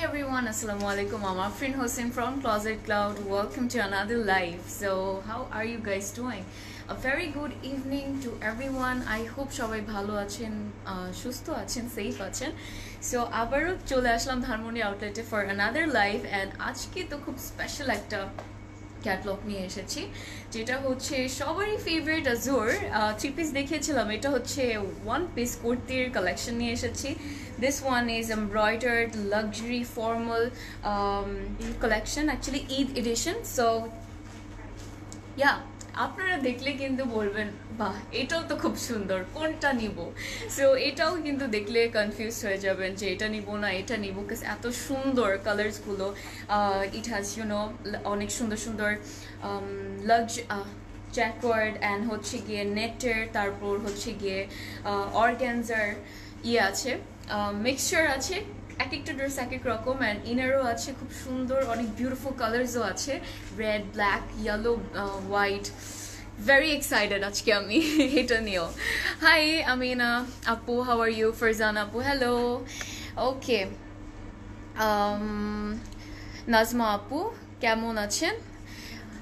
everyone, Assalamu alaikum. I'm Afrin Hossain from Closet Cloud. Welcome to another live. So, how are you guys doing? A very good evening to everyone. I hope সবাই ভালো আছেন, সুস্থ আছেন, safe আছেন. So, আবারও চলে আসলাম ধানমন্ডি আউটলেটে for another live and আজকে তো খুব স্পেশাল একটা ক্যাটলগ নিয়ে এসেছি, যেটা হচ্ছে সবারই ফেভারিট আজুর থ্রি পিস দেখিয়েছিলাম। এটা হচ্ছে ওয়ান পিস কুর্তির কালেকশন নিয়ে এসেছি। This one is embroidered luxury formal collection, actually Eid edition. So yeah, আপনারা দেখলে কিন্তু বলবেন বাহ এটাও তো খুব সুন্দর, কোনটা নিব। সো এটাও কিন্তু দেখলে কনফিউজ হয়ে যাবেন যে এটা নিব না এটা নিব, বিকজ এত সুন্দর কালার্সগুলো। ইট হ্যাজ অনেক সুন্দর সুন্দর জ্যাকওয়ার্ড অ্যান্ড হচ্ছে গিয়ে নেটের, তারপর হচ্ছে গিয়ে অর্গ্যানজার আছে, মিক্সচার আছে, এক একটা ড্রেস এক এক রকম, অ্যান্ড ইনারও আছে খুব সুন্দর, অনেক বিউটিফুল কালার্সও আছে, red, black, yellow, white. Very excited আজকে আমি এটা নিয়েও। হাই আমিনা আপু, হাউ আর ইউ? ফারজান আপু, হ্যালো। ওকে, নাজমা আপু কেমন আছেন?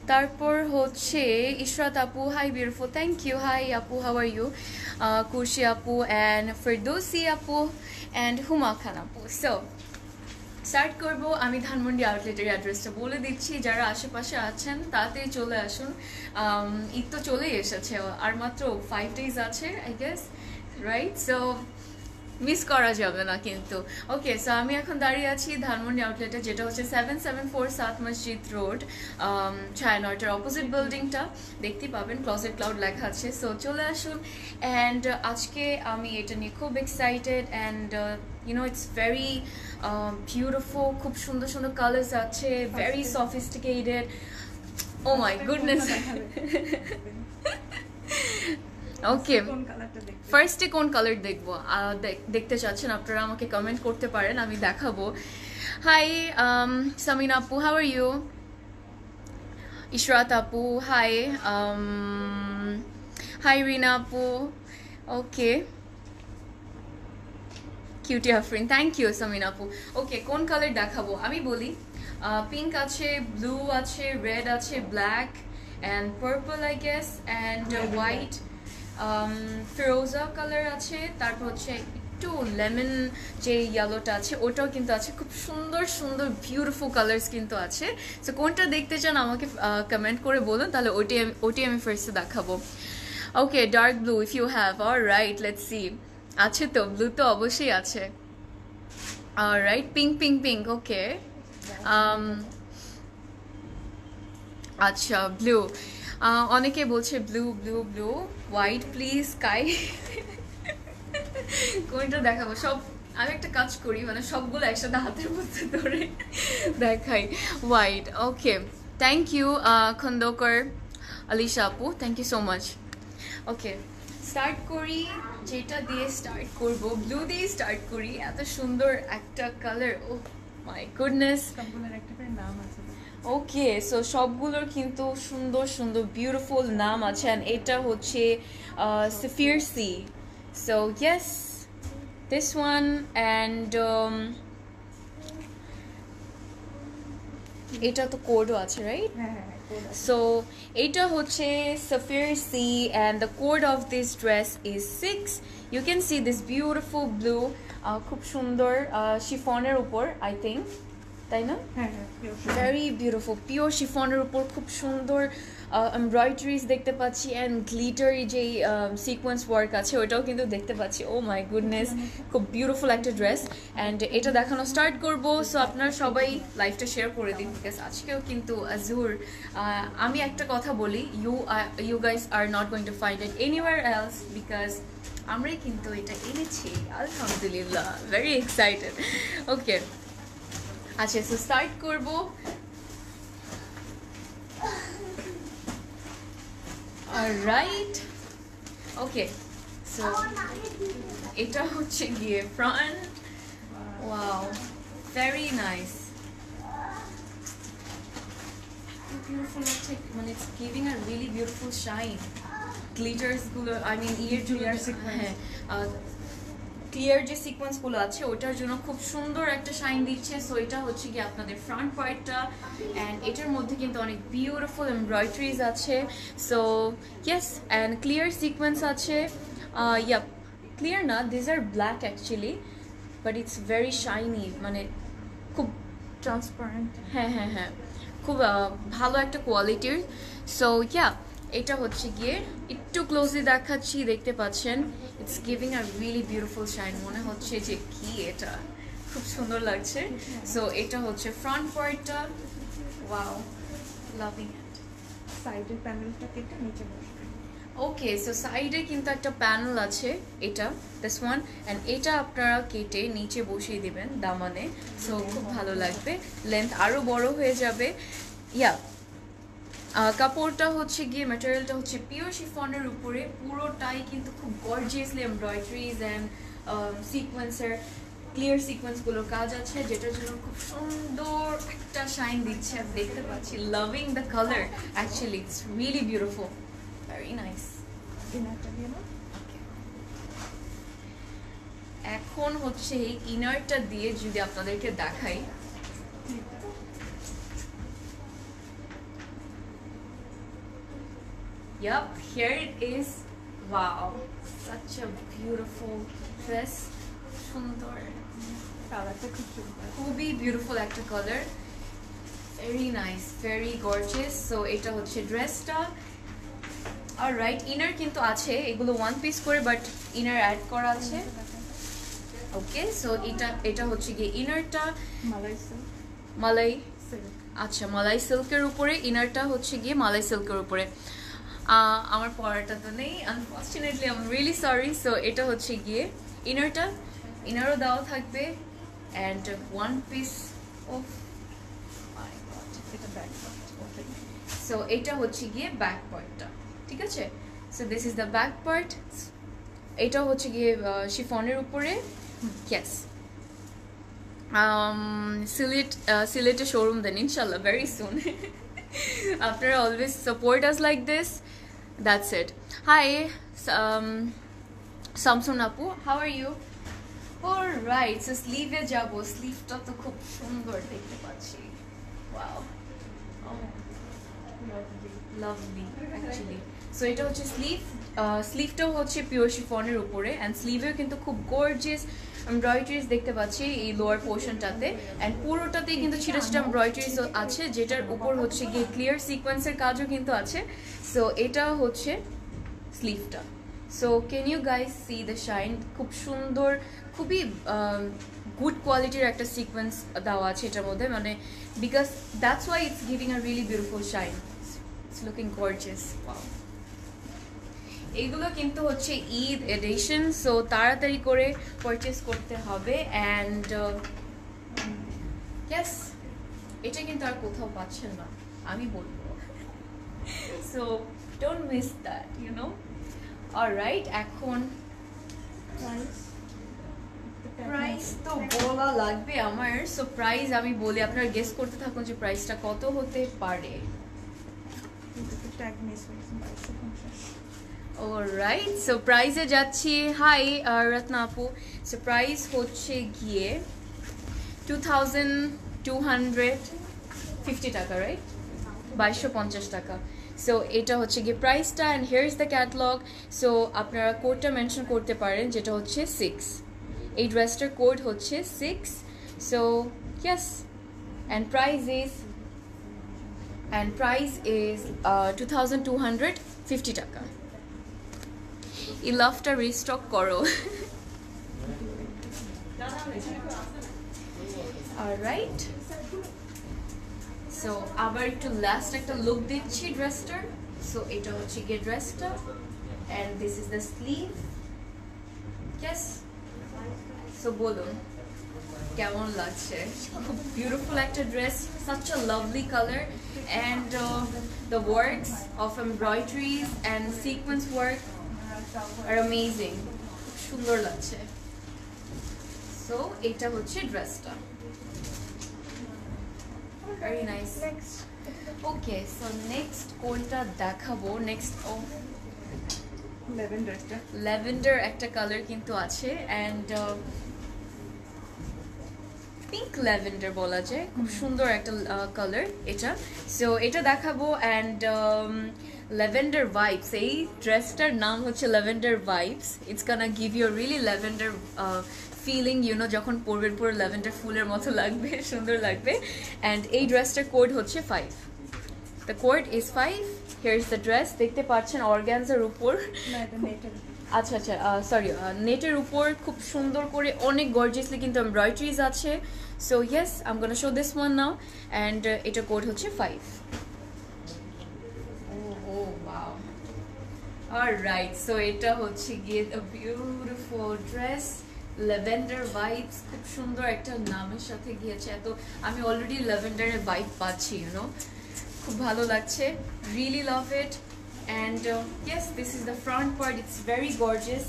তারপর হচ্ছে ইশরাত আপু, hi beautiful, thank you. Hi আপু, হাউ আর ইউ? কুরশি আপু অ্যান্ড ফিরদৌসি আপু অ্যান্ড হুমা খান আপু। সো স্টার্ট করবো। আমি ধানমন্ডি আউটলেটের অ্যাড্রেসটা বলে দিচ্ছি, যারা আশেপাশে আছেন তাড়াতাড়ি চলে আসুন। ঈদ তো চলেই এসেছে, আর মাত্র 5 days আছে I guess, right? So miss করা যাবে না কিন্তু। ওকে, সো আমি এখন দাঁড়িয়ে আছি ধানমন্ডি আউটলেটে, যেটা হচ্ছে 774 সাত মসজিদ রোড, ছায়ানটার অপোজিট বিল্ডিংটা দেখতেই পাবেন, ক্লজেট ক্লাউড লেখা আছে। সো চলে আসুন। অ্যান্ড আজকে আমি এটা নিয়ে খুব excited, and it's very beautiful, খুব সুন্দর সুন্দর কালার্স আছে, very sophisticated. Oh my goodness. Okay, ফার্স্টে কোন কালার দেখবো দেখতে চাচ্ছেন আপনারা, আমাকে কমেন্ট করতে পারেন, আমি দেখাবো। হাই সামিনা আপু, হাউ আর ইউ? ইশরাত আপু, হাই। হাই রিনা আপু, okay. Cutie Afrin, thank you Samina আপু। ওকে, কোন কালার দেখাবো আমি বলি। পিঙ্ক আছে, ব্লু আছে, রেড আছে, black and purple I guess, and white, Firoza colour আছে, তারপর হচ্ছে একটু লেমন যে ইয়েলোটা আছে ওটাও কিন্তু আছে, খুব সুন্দর সুন্দর বিউটিফুল কালার্স কিন্তু আছে। সো কোনটা দেখতে চান আমাকে কমেন্ট করে বলুন, তাহলে ওটি আমি ফার্স্টে দেখাবো। Okay, dark blue if you have, alright, let's see. আছে তো, ব্লু তো অবশ্যই আছে। Alright, pink pink pink, okay. আচ্ছা, ব্লু, অনেকে বলছে blue blue blue, white please, sky. কোনটা দেখাবো? সব আমি একটা কাজ করি, মানে সবগুলো একসাথে হাতের মধ্যে ধরে দেখাই। White, okay, thank you Khandakar Alisha আপু, thank you so much. Okay, start করি। যেটা দিয়ে স্টার্ট করব, ব্লু দিয়ে স্টার্ট করি। এত সুন্দর একটা কালার, ও মাই গুডনেস। একটা করে নাম আছে। ওকে, সো সবগুলোর কিন্তু সুন্দর সুন্দর বিউটিফুল নাম আছে, অ্যান্ড এটা হচ্ছে sapphire sea. So yes, this one, and এটা তো কোডও আছে, রাইট? সো এটা হচ্ছে sapphire sea, and the code of this dress is 6। You can see this beautiful blue, খুব সুন্দর শিফনের উপর আই থিঙ্ক, তাই না? ভেরি বিউটিফুল পিওর শিফনের উপর খুব সুন্দর এমব্রয়ডারিজ দেখতে পাচ্ছি, অ্যান্ড গ্লিটার যেই সিকোয়েন্স ওয়ার্ক আছে ওইটাও কিন্তু দেখতে পাচ্ছি। ও মাই গুডনেস, খুব বিউটিফুল একটা ড্রেস, অ্যান্ড এটা দেখানো স্টার্ট করবো। সো আপনারা সবাই লাইভটা শেয়ার করে দিন, বিকজ আজকেও কিন্তু আজুর, আমি একটা কথা বলি, you guys are not going to find it anywhere else, because আমরাই কিন্তু এটা এনেছি, আলহামদুলিল্লাহ, ভেরি এক্সাইটেড। ওকে, আচ্ছা, সো স্টার্ট করবো। অলরাইট, ওকে, সো এটা হচ্ছে গিয়ে front. Wow, very nice, beautiful হচ্ছে, মানে it's giving a really beautiful shine. Glitters গুলো, আই মিন ইয়ের জুলিয়ার, হ্যাঁ, ক্লিয়ার যে সিকোয়েন্সগুলো আছে ওটার জন্য খুব সুন্দর একটা শাইন দিচ্ছে। সো এটা হচ্ছে কি আপনাদের ফ্রন্ট পার্টটা, অ্যান্ড এটার মধ্যে কিন্তু অনেক বিউটিফুল এমব্রয়ডারিজ আছে। So yes, and clear sequence আছে। ইয়াপ, ক্লিয়ার না, this are black actually, but it's very shiny, মানে খুব ট্রান্সপারেন্ট। হ্যাঁ হ্যাঁ হ্যাঁ, খুব ভালো একটা কোয়ালিটির। সো ইয়া, এটা হচ্ছে গিয়ে একটু ক্লোজলি দেখাচ্ছি, দেখতে পাচ্ছেন it's giving a really beautiful shine. মনে হচ্ছে যে কি এটা খুব সুন্দর লাগছে। সো এটা হচ্ছে ফ্রন্ট পার্টটা, ওয়াও, লাভিং ইট। সাইডের প্যানেলটা কেটে নিচে বসবে। ওকে, সো সাইডে কিন্তু একটা প্যানেল আছে, এটা দিস ওয়ান, অ্যান্ড এটা আপনারা কেটে নিচে বসিয়ে দিবেন দামানে। সো খুব ভালো লাগবে, লেন্থ আরও বড় হয়ে যাবে। ইয়া, কাপড়টা হচ্ছে গিয়ে ম্যাটেরিয়ালটা হচ্ছে পিওর শিফনের উপরে, পুরোটাই কিন্তু খুব গর্জিয়াসলি এমব্রয়ডারিজ অ্যান্ড সিকোয়েন্সের ক্লিয়ার সিকোয়েন্সগুলোর কাজ আছে, যেটার জন্য খুব সুন্দর একটা শাইন দিচ্ছে। আমি দেখতে পাচ্ছি, loving the colour, actually it's really beautiful, very nice. ইনারটা দিয়ে না, এখন হচ্ছে এই ইনারটা দিয়ে যদি আপনাদেরকে দেখাই, Yup, here it is. Wow, such a beautiful dress. সুন্দর, কালারটা খুব সুন্দর, খুবই বিউটিফুল একটা colour, very nice, very gorgeous. So এটা হচ্ছে ড্রেসটা। অলরাইট, ইনার কিন্তু আছে, এগুলো ওয়ান পিস করে, বাট ইনার অ্যাড করা আছে। ওকে, সো এটা হচ্ছে গিয়ে ইনারটা মালাই, আচ্ছা, মালাই সিল্কের উপরে, ইনারটা হচ্ছে গিয়ে মালাই সিল্কের উপরে। আমার পড়াটা তো নেই unfortunately, I am really sorry. So এটা হচ্ছে গিয়ে ইনারটা, ইনারও দেওয়া থাকবে, অ্যান্ড ওয়ান পিস অফ, এটা ব্যাক পার্ট। ওকে, সো এটা হচ্ছে গিয়ে ব্যাক পার্টটা, ঠিক আছে। So this is the back part. এটা হচ্ছে গিয়ে শিফনের উপরে, ইয়েস। সিলেটে শোরুম দেন ইনশাল্লাহ ভেরি সুন। আপনারা always support us like this, that's it. Hi Samsun আপু, how are you? Alright, so স্লিভে যাবো। স্লিভটা তো খুব সুন্দর দেখতে পাচ্ছি, ওয়াও, লাভলি অ্যাকচুয়ালি। সো এটা হচ্ছে স্লিভ, স্লিভটাও হচ্ছে পিওর শিফনের উপরে, অ্যান্ড স্লিভেও কিন্তু খুব গর্জিয়াস এমব্রয়ডারিজ দেখতে পাচ্ছি এই লোয়ার পোর্শনটাতে, অ্যান্ড পুরোটাতেই কিন্তু ছিটা ছিটা এমব্রয়ডারিজ আছে, যেটার উপর হচ্ছে গিয়ে ক্লিয়ার সিকোয়েন্সের কাজও কিন্তু আছে। সো এটা হচ্ছে স্লিভটা। So can you guys see the shine, খুব সুন্দর, খুবই গুড কোয়ালিটির একটা সিকোয়েন্স দেওয়া আছে এটার মধ্যে, মানে because that's why it's giving a really beautiful shine, it's looking gorgeous. Wow, এইগুলো কিন্তু হচ্ছে ঈদ এডিশন, সো তাড়াতাড়ি করে পারচেস করতে হবে। অ্যান্ড ইয়েস, এটা কিন্তু আর কোথাও পাচ্ছেন না আমি বলবো, so don't miss that, you know. Alright, এখন প্রাইস তো বলা লাগবে আমার। সো প্রাইস আমি বলি, আপনারা গেস করতে থাকুন যে প্রাইসটা কত হতে পারে। ট্যাগ মিস হয়েছে 2250। অলরাইট, সো প্রাইসে যাচ্ছি। হাই রত্না আপু, সো প্রাইস হচ্ছে গিয়ে 2250 টাকা, রাইট? 2250 টাকা। সো এটা হচ্ছে গিয়ে প্রাইসটা, and here is the catalogue. So আপনারা কোডটা মেনশন করতে পারেন, যেটা হচ্ছে 6। এই ড্রেসটার কোড হচ্ছে 6। So yes, and price is 2250 টাকা। এই লাভটা রিস্টক করো। অলরাইট, সো আবার একটু লাস্ট একটা লুক দিচ্ছি ড্রেসটার। সো এটা হচ্ছে গিয়ে ড্রেসটা, and this is the sleeve. Yes, so বলুন কেমন লাগছে? খুব বিউটিফুল একটা dress, such a lovely color, and the works of embroideries and sequence work are amazing, খুব সুন্দর লাগছে। সো এটা হচ্ছে ড্রেসটা, very nice. ওকে, সো নেক্সট কোনটা দেখাবো? নেক্সট ল্যাভেন্ডার একটা কালার কিন্তু আছে অ্যান্ড পিঙ্ক ল্যাভেন্ডার বলা যায়, খুব সুন্দর একটা কালার এটা। সো এটা দেখাবো অ্যান্ড ল্যাভেন্ডার ভাইবস, এই ড্রেসটার নাম হচ্ছে lavender vibes. It's gonna give you really lavender feeling, you know যখন পরবেন পুরো ল্যাভেন্ডার ফুলের মতো লাগবে, সুন্দর লাগবে। অ্যান্ড এই ড্রেসটার কোড হচ্ছে 5, the code is 5। Here is the dress, দেখতে পাচ্ছেন অর্গ্যানজার উপর, আচ্ছা আচ্ছা সরি নেটের উপর খুব সুন্দর করে অনেক গর্জিয়াসলি কিন্তু এমব্রয়ডারিজ আছে। So yes, I am gonna show this one now and এটা কোড হচ্ছে 5। অলরাইট, সো এটা হচ্ছে গিয়ে a beautiful dress, lavender vibes, খুব সুন্দর একটা নামের সাথে গিয়েছে। এত আমি অলরেডি ল্যাভেন্ডারের ভাইব পাচ্ছি, ইউনো খুব ভালো লাগছে, really love it. And yes, this is the front part, it's very gorgeous.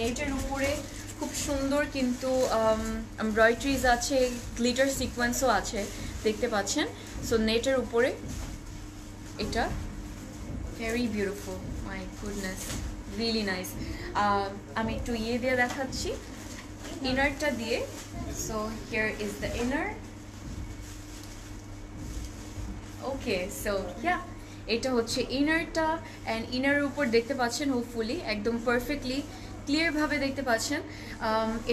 নেটের উপরে খুব সুন্দর কিন্তু এমব্রয়ডারিজ আছে, গ্লিটার সিকোয়েন্সও আছে, দেখতে পাচ্ছেন। সো নেটের উপরে এটা very beautiful, my goodness, really nice. আমি একটু ইয়ে দিয়ে দেখাচ্ছি, ইনারটা দিয়ে। So here is the inner. Okay, so yeah, এটা হচ্ছে ইনারটা অ্যান্ড ইনারের উপর দেখতে পাচ্ছেন হোপফুলি একদম পারফেক্টলি ক্লিয়ারভাবে দেখতে পাচ্ছেন।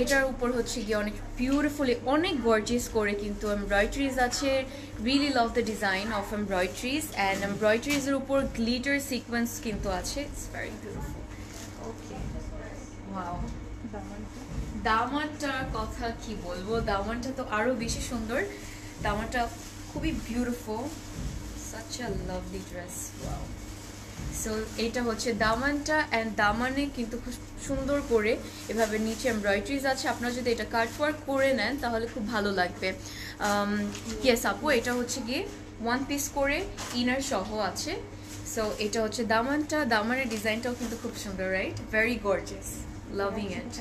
এটার উপর হচ্ছে গিয়ে অনেক বিউটিফুলি, অনেক গর্জিয়াস করে কিন্তু এমব্রয়ডারিজ আছে। Really love the design of embroideries and এমব্রয়ডারিজের উপর গ্লিটার সিকোয়েন্স কিন্তু আছে। It's very beautiful. Okay, wow. দামানটার কথা কি বলবো, দামানটা তো আরও বেশি সুন্দর, দামানটা খুবই beautiful, such a lovely dress, wow. So এটা হচ্ছে দামানটা অ্যান্ড দামানে কিন্তু খুব সুন্দর করে এভাবে নিচে এমব্রয়ডারিজ আছে। আপনারা যদি এটা কাট ওয়ার্ক করে নেন তাহলে খুব ভালো লাগবে। ইয়েস আপু, এটা হচ্ছে গিয়ে 1 পিস করে ইনার সহ আছে। সো এটা হচ্ছে দামানটা, দামানের ডিজাইনটাও কিন্তু খুব সুন্দর, right? Very gorgeous, loving it.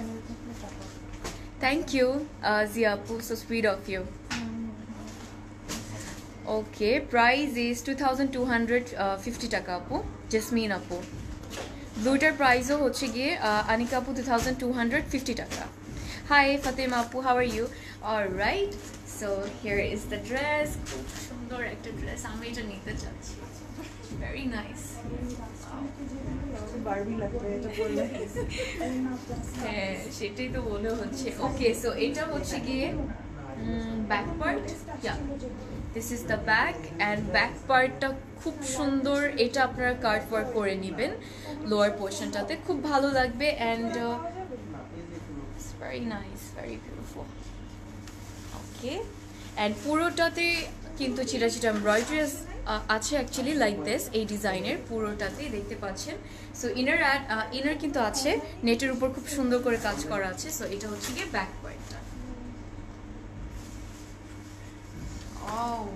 Thank you Zia আপু, so sweet of you. Okay, price is 2250 টাকা আপু, জেসমিন আপু। ব্লুটার প্রাইসও হচ্ছে গিয়ে আনিকা আপু 2250 টাকা। হাই ফাতেমা আপু, how are you? Alright, so here is the dress, খুব সুন্দর একটা ড্রেস, আমি এটা নিতে চাচ্ছি, ভেরি নাইস। হ্যাঁ, সেটাই তো মনে হচ্ছে। ওকে, সো এটা হচ্ছে গিয়ে back part, this is the back and back পার্টটা খুব সুন্দর, এটা আপনারা কাট ওয়ার্ক করে নেবেন লোয়ার পোর্শনটাতে, খুব ভালো লাগবে and it's very nice, very beautiful. Okay, and পুরোটাতে কিন্তু চিটা চিটা এমব্রয়ডারি আছে অ্যাকচুয়ালি লাইক দিস, এই ডিজাইনের পুরোটাতেই দেখতে পাচ্ছেন। সো ইনার কিন্তু আছে, নেটের উপর খুব সুন্দর করে কাজ করা আছে। সো এটা হচ্ছে গিয়ে ব্যাক পার্টটা। Oh.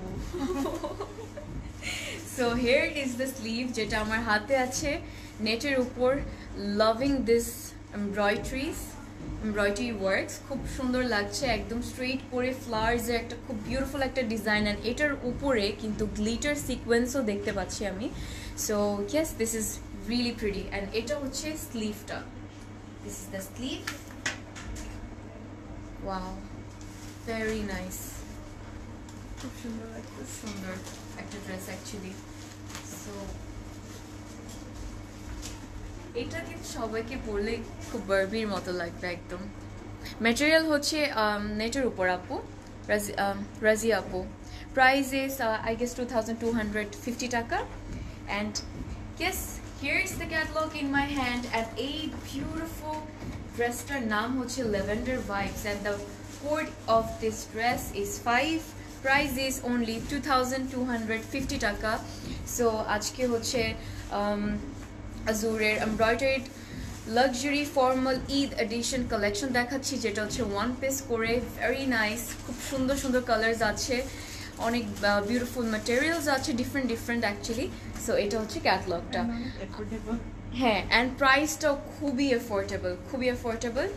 So here is the sleeve যেটা আমার হাতে আছে নেটের উপর, লাভিং দিস এমব্রয়ডারি ওয়ার্কস, খুব সুন্দর লাগছে, একদম স্ট্রেট করে ফ্লাওয়ার্সের একটা খুব বিউটিফুল একটা ডিজাইন অ্যান্ড এটার উপরে কিন্তু গ্লিটার সিকোয়েন্সও দেখতে পাচ্ছি আমি। So yes, this is really pretty and এটা হচ্ছে স্লিভটা, this is the sleeve. Wow, very nice, খুব সুন্দর, খুব সুন্দর একটা ড্রেস অ্যাকচুয়ালি। সো এটা কিন্তু সবাইকে পরলে খুব বারবির মতো লাগবে একদম। ম্যাটেরিয়াল হচ্ছে নেটের উপর আপু, রাজি আপু। প্রাইস ইজ আই গেস 2250 টাকা। And yes, here is the catalogue in my hand and এই বিউটিফুল ড্রেসটার নাম হচ্ছে lavender vibes and the code of this dress is 5। Price is only 2250 টাকা। সো আজকে হচ্ছে আজুরের embroidered luxury formal Eid edition collection দেখাচ্ছি, যেটা হচ্ছে 1 পিস করে, ভেরি নাইস, খুব সুন্দর সুন্দর কালার্স আছে, অনেক বিউটিফুল ম্যাটেরিয়ালস আছে, ডিফারেন্ট অ্যাকচুয়ালি। সো এটা হচ্ছে ক্যাটালগটা, হ্যাঁ, অ্যান্ড প্রাইসটাও খুবই affordable.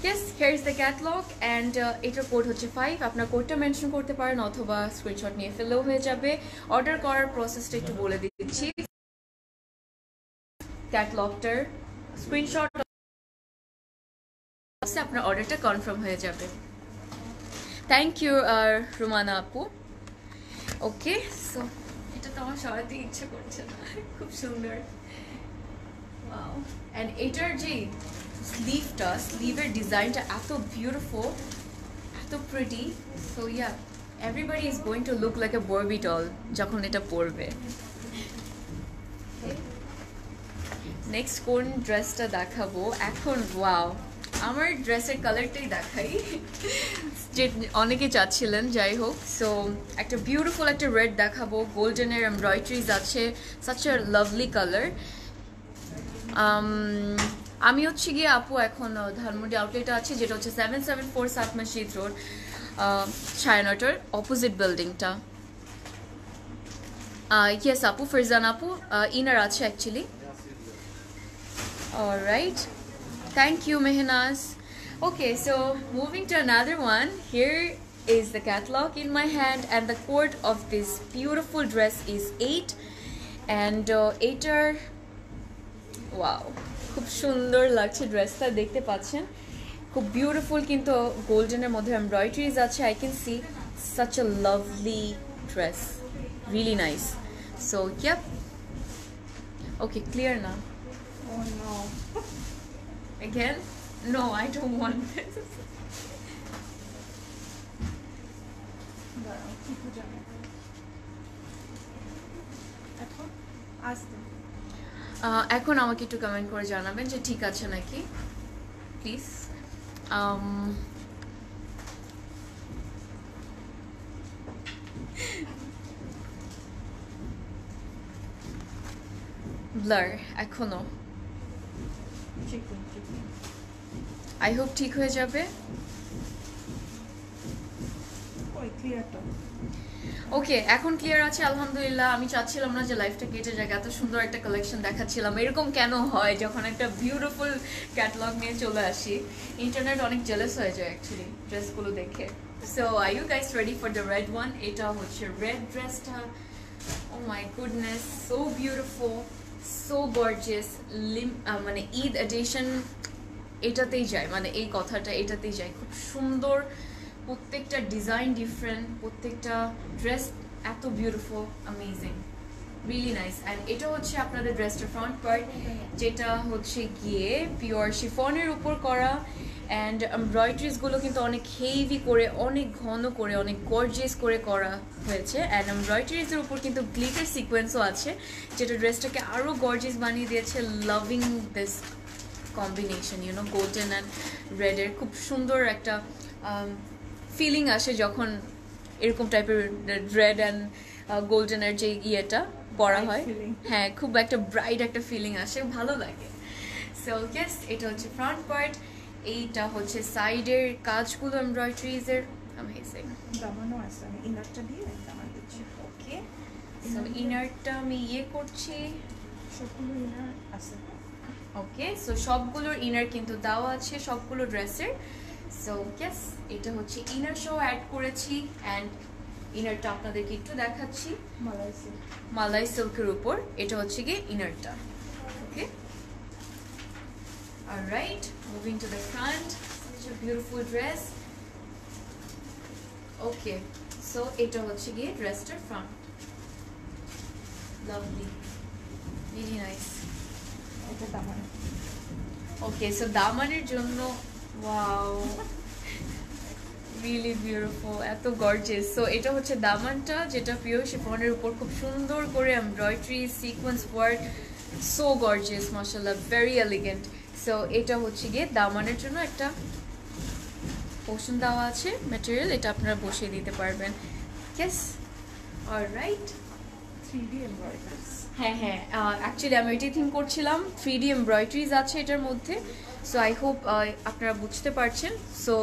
Yes, here is the catalog and এটার কোড হচ্ছে 5। আপনার কোডটা মেনশন করতে পারেন অথবা স্ক্রিনশট নিয়ে ফেললেও হয়ে যাবে। অর্ডার করার প্রসেসটা একটু বলে দিচ্ছি। ক্যাটালগটার স্ক্রিনশট আপনার অর্ডারটা কনফার্ম হয়ে যাবে। থ্যাংক ইউ রুমানা আপু। ওকে, সো এটা তো আমার সরাতে ইচ্ছে করছে না, খুব সুন্দর। ওয়াও, এন্ড এটার যে স্লিভের ডিজাইনটা এত বিউটিফুল, এত pretty. So yeah, everybody is going to look like a Barbie doll যখন এটা পরবে। নেক্সট কোন ড্রেসটা দেখাবো এখন? ওয়াও, আমার ড্রেসের কালারটাই দেখাই, যে অনেকে চাচ্ছিলেন। যাই হোক, সো একটা বিউটিফুল একটা রেড দেখাবো, গোল্ডেনের এমব্রয়ডারিজ আছে, সাচ আ লাভলি কালার। আমি হচ্ছে গিয়ে আপু এখন ধানমন্ডি আউটলেটে আছে, যেটা হচ্ছে 774 সাত মসজিদ রোড, ছায়ানটার অপোজিট বিল্ডিংটা। ইয়েস আপু, ফিরজান আপু ইনার আছে actually. Alright, thank you Mehnaz. Okay, so moving to another one. Here is the catalog in my hand, and the code of this beautiful dress is 8, and 8 are, wow, খুব সুন্দর লাগছে ড্রেসটা, দেখতে পাচ্ছেন খুব বিউটিফুল, কিন্তু গোল্ডেনের মধ্যে এমব্রয়ডারিজ আছে। I can see such a lovely dress, really nice. So yep, okay, clear now. Oh no. Again? No, I don't want this. দাঁড়াও, ঠিক হয়ে যাবে। এখন আসতে এখন আমাকে একটু কমেন্ট করে জানাবেন যে ঠিক আছে নাকি, প্লিজ। ব্লার এখনো, চিকেন চিকেন আই হোপ ঠিক হয়ে যাবে। ওই ক্লিয়ারটা ওকে, এখন ক্লিয়ার আছে আলহামদুলিল্লাহ। আমি চাচ্ছিলাম না যে লাইফটা কেটে যায়, এত সুন্দর একটা কালেকশন দেখাচ্ছিলাম। এরকম কেন হয় যখন একটা বিউটিফুল ক্যাটালগ নিয়ে চলে আসি, ইন্টারনেট অনেক জেলাস হয়ে যায় অ্যাকচুয়ালি ড্রেসগুলো দেখে। So are you guys ready for the red one? এটা হচ্ছে রেড ড্রেসটা, oh my goodness, so beautiful, so gorgeous. মানে ঈদ এডিশন এটাতেই যায়, মানে এই কথাটা এটাতেই যায়, খুব সুন্দর। প্রত্যেকটা ডিজাইন ডিফারেন্ট, প্রত্যেকটা ড্রেস এত beautiful, amazing, really nice. And এটা হচ্ছে আপনাদের ড্রেসটার ফ্রন্ট পার্ট, যেটা হচ্ছে গিয়ে পিওর শিফনের উপর করা। অ্যান্ড এমব্রয়ডারিজগুলো কিন্তু অনেক হেভি করে, অনেক ঘন করে, অনেক গর্জিয়াস করে করা হয়েছে। অ্যান্ড এমব্রয়ডারিজের উপর কিন্তু গ্লিটার সিকোয়েন্সও আছে, যেটা ড্রেসটাকে আরও গর্জিয়াস বানিয়ে দিয়েছে। Loving this combination, you know, golden and রেডের খুব সুন্দর একটা ফিলিং আসে যখন এরকম টাইপের রেড অ্যান্ড গোল্ডেনের যে ইয়েটা পরা হয়। হ্যাঁ, খুব একটা ব্রাইট একটা ফিলিং আসে, ভালো লাগে। সো ইয়েস, এটা হচ্ছে ফ্রন্ট পার্ট, এইটা হচ্ছে সাইডের কাজগুলো এমব্রয়ডারিজের, অ্যামেজিং। দামানো আছে, আমি ইনারটা দিয়ে দামান দিচ্ছি। ওকে, সো ইনারটা আমি ইয়ে করছি, সবগুলো ইনার আছে। ওকে, সো সবগুলোর ইনার কিন্তু দেওয়া আছে সবগুলো ড্রেসের। সো ইয়েস, এটা হচ্ছে ইনার শো অ্যাড করেছি, অ্যান্ড ইনারটা আপনাদেরকে একটু দেখাচ্ছি, মালাই সিল্কের উপর। এটা হচ্ছে গিয়ে ইনারটা। Okay, alright, moving to the front, beautiful dress. Okay, so এটা হচ্ছে গিয়ে ড্রেসটার ফ্রন্ট, লাভলি, ভেরি নাইস। এটা দামান। ওকে, সো দামানের জন্য, ওয়াও, রিয়েলি বিউটিফুল, এত গর্জিয়াস। সো এটা হচ্ছে দামানটা, যেটা পিওর শিফনের উপর খুব সুন্দর করে embroidery sequence work, so gorgeous, মাশাআল্লাহ, ভেরি এলিগেন্ট। সো এটা হচ্ছে গিয়ে দামানের জন্য একটা পোর্শন দেওয়া আছে ম্যাটেরিয়াল, এটা আপনারা বসিয়ে দিতে পারবেন। Yes, alright. 3D embroideries. হ্যাঁ হ্যাঁ, অ্যাকচুয়ালি আমি এটাই থিঙ্ক করছিলাম, 3D এমব্রয়ডারিজ আছে এটার মধ্যে। সো আই হোপ আপনারা বুঝতে পারছেন। সো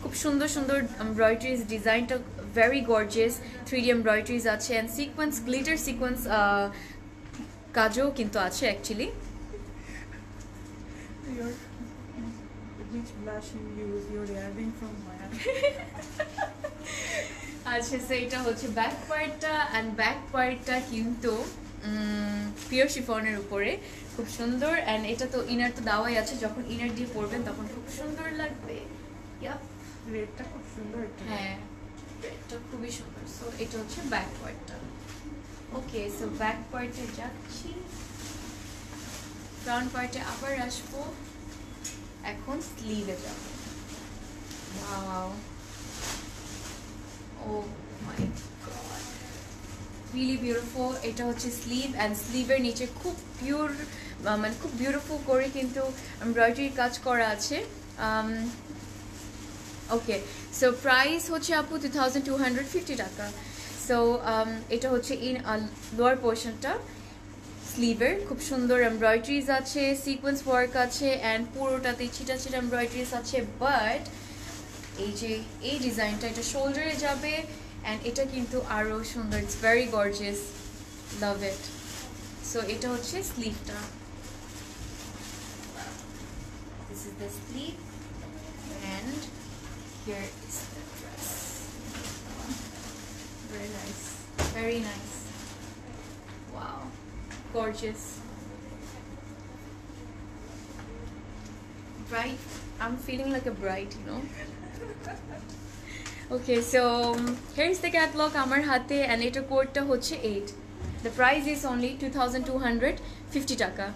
খুব সুন্দর সুন্দর এমব্রয়ডারিজ, ডিজাইনটা ভেরি গর্জিয়াস, 3D এমব্রয়ডারিজ আছে, অ্যান্ড সিকোয়েন্স, গ্লিটার সিকোয়েন্স কাজও কিন্তু আছে actually. Which blush you use? You're learning from Maya. আচ্ছা, সো এটা হচ্ছে ব্যাক পার্টটা, অ্যান্ড ব্যাক পার্টটা কিন্তু পিওর শিফনের উপরে, খুব সুন্দর। অ্যান্ড এটা তো ইনার তো দেওয়াই আছে, যখন ইনার দিয়ে পরবেন তখন খুব সুন্দর লাগবে। ইয়াপ, রেডটা খুব সুন্দর একটা। হ্যাঁ, রেডটা খুবই সুন্দর। সো এটা হচ্ছে ব্যাক পার্টটা। ওকে, সো ব্যাক পার্টে যাচ্ছি, ফ্রন্ট পার্টে আবার আসবো, এখন স্লিভে যাব। ওয়াও, ও মাই গড, রিয়েলি বিউটিফুল। এটা হচ্ছে স্লিভ, অ্যান্ড স্লিভের নিচে খুব পিওর মানে খুব বিউটিফুল করে কিন্তু এমব্রয়ডারি কাজ করা আছে। ওকে, সো প্রাইস হচ্ছে আপু 2250 টাকা। সো এটা হচ্ছে ইন লোয়ার পোর্শনটা স্লিভের, খুব সুন্দর এমব্রয়ডারিজ আছে, সিকোয়েন্স ওয়ার্ক আছে, অ্যান্ড পুরোটাতে ছিটা ছিটা এমব্রয়ডারিজ আছে। বাট এই যে এই ডিজাইনটা, এটা শোল্ডারে যাবে, অ্যান্ড এটা কিন্তু আরও সুন্দর, it's very gorgeous, love it. So এটা হচ্ছে স্লিভটা, this is the sleeve, and here is the dress. Very nice. Very nice. Wow, gorgeous. Bright. I'm feeling like a bride, you know. Okay, so here's the catalog amar hate, and eta code ta hocche 8. The price is only 2250 taka.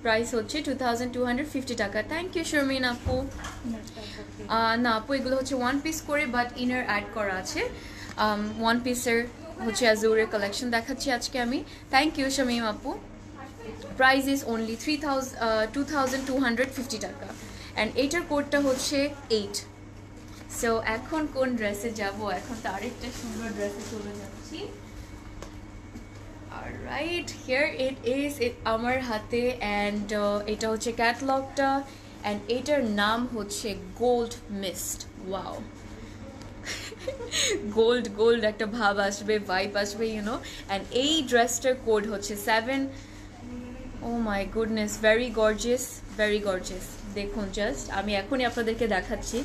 Price হচ্ছে 2250 টাকা। Thank you Sharmin আপু। না আপু, এগুলো হচ্ছে one piece করে, but inner add করা আছে। ওয়ান পিসের হচ্ছে অ্যাজুরের কালেকশন দেখাচ্ছি আজকে আমি। থ্যাংক ইউ শামিম আপু। প্রাইস ইজ অনলি 2250 টাকা, অ্যান্ড এইটার কোডটা হচ্ছে 8। সো এখন কোন ড্রেসে যাব? এখন তো আরেকটা সুন্দর ড্রেসে চলে যাচ্ছি। Alright, here it is, আমার হাতে, অ্যান্ড এটা হচ্ছে ক্যাটালগটা, অ্যান্ড এটার নাম হচ্ছে gold mist. Wow, gold gold একটা ভাব আসবে, ভাইব আসবে, ইউনো। অ্যান্ড এই ড্রেসটার কোড হচ্ছে 7। Oh my goodness, very gorgeous, very gorgeous. দেখুন জাস্ট, আমি এখনই আপনাদেরকে দেখাচ্ছি।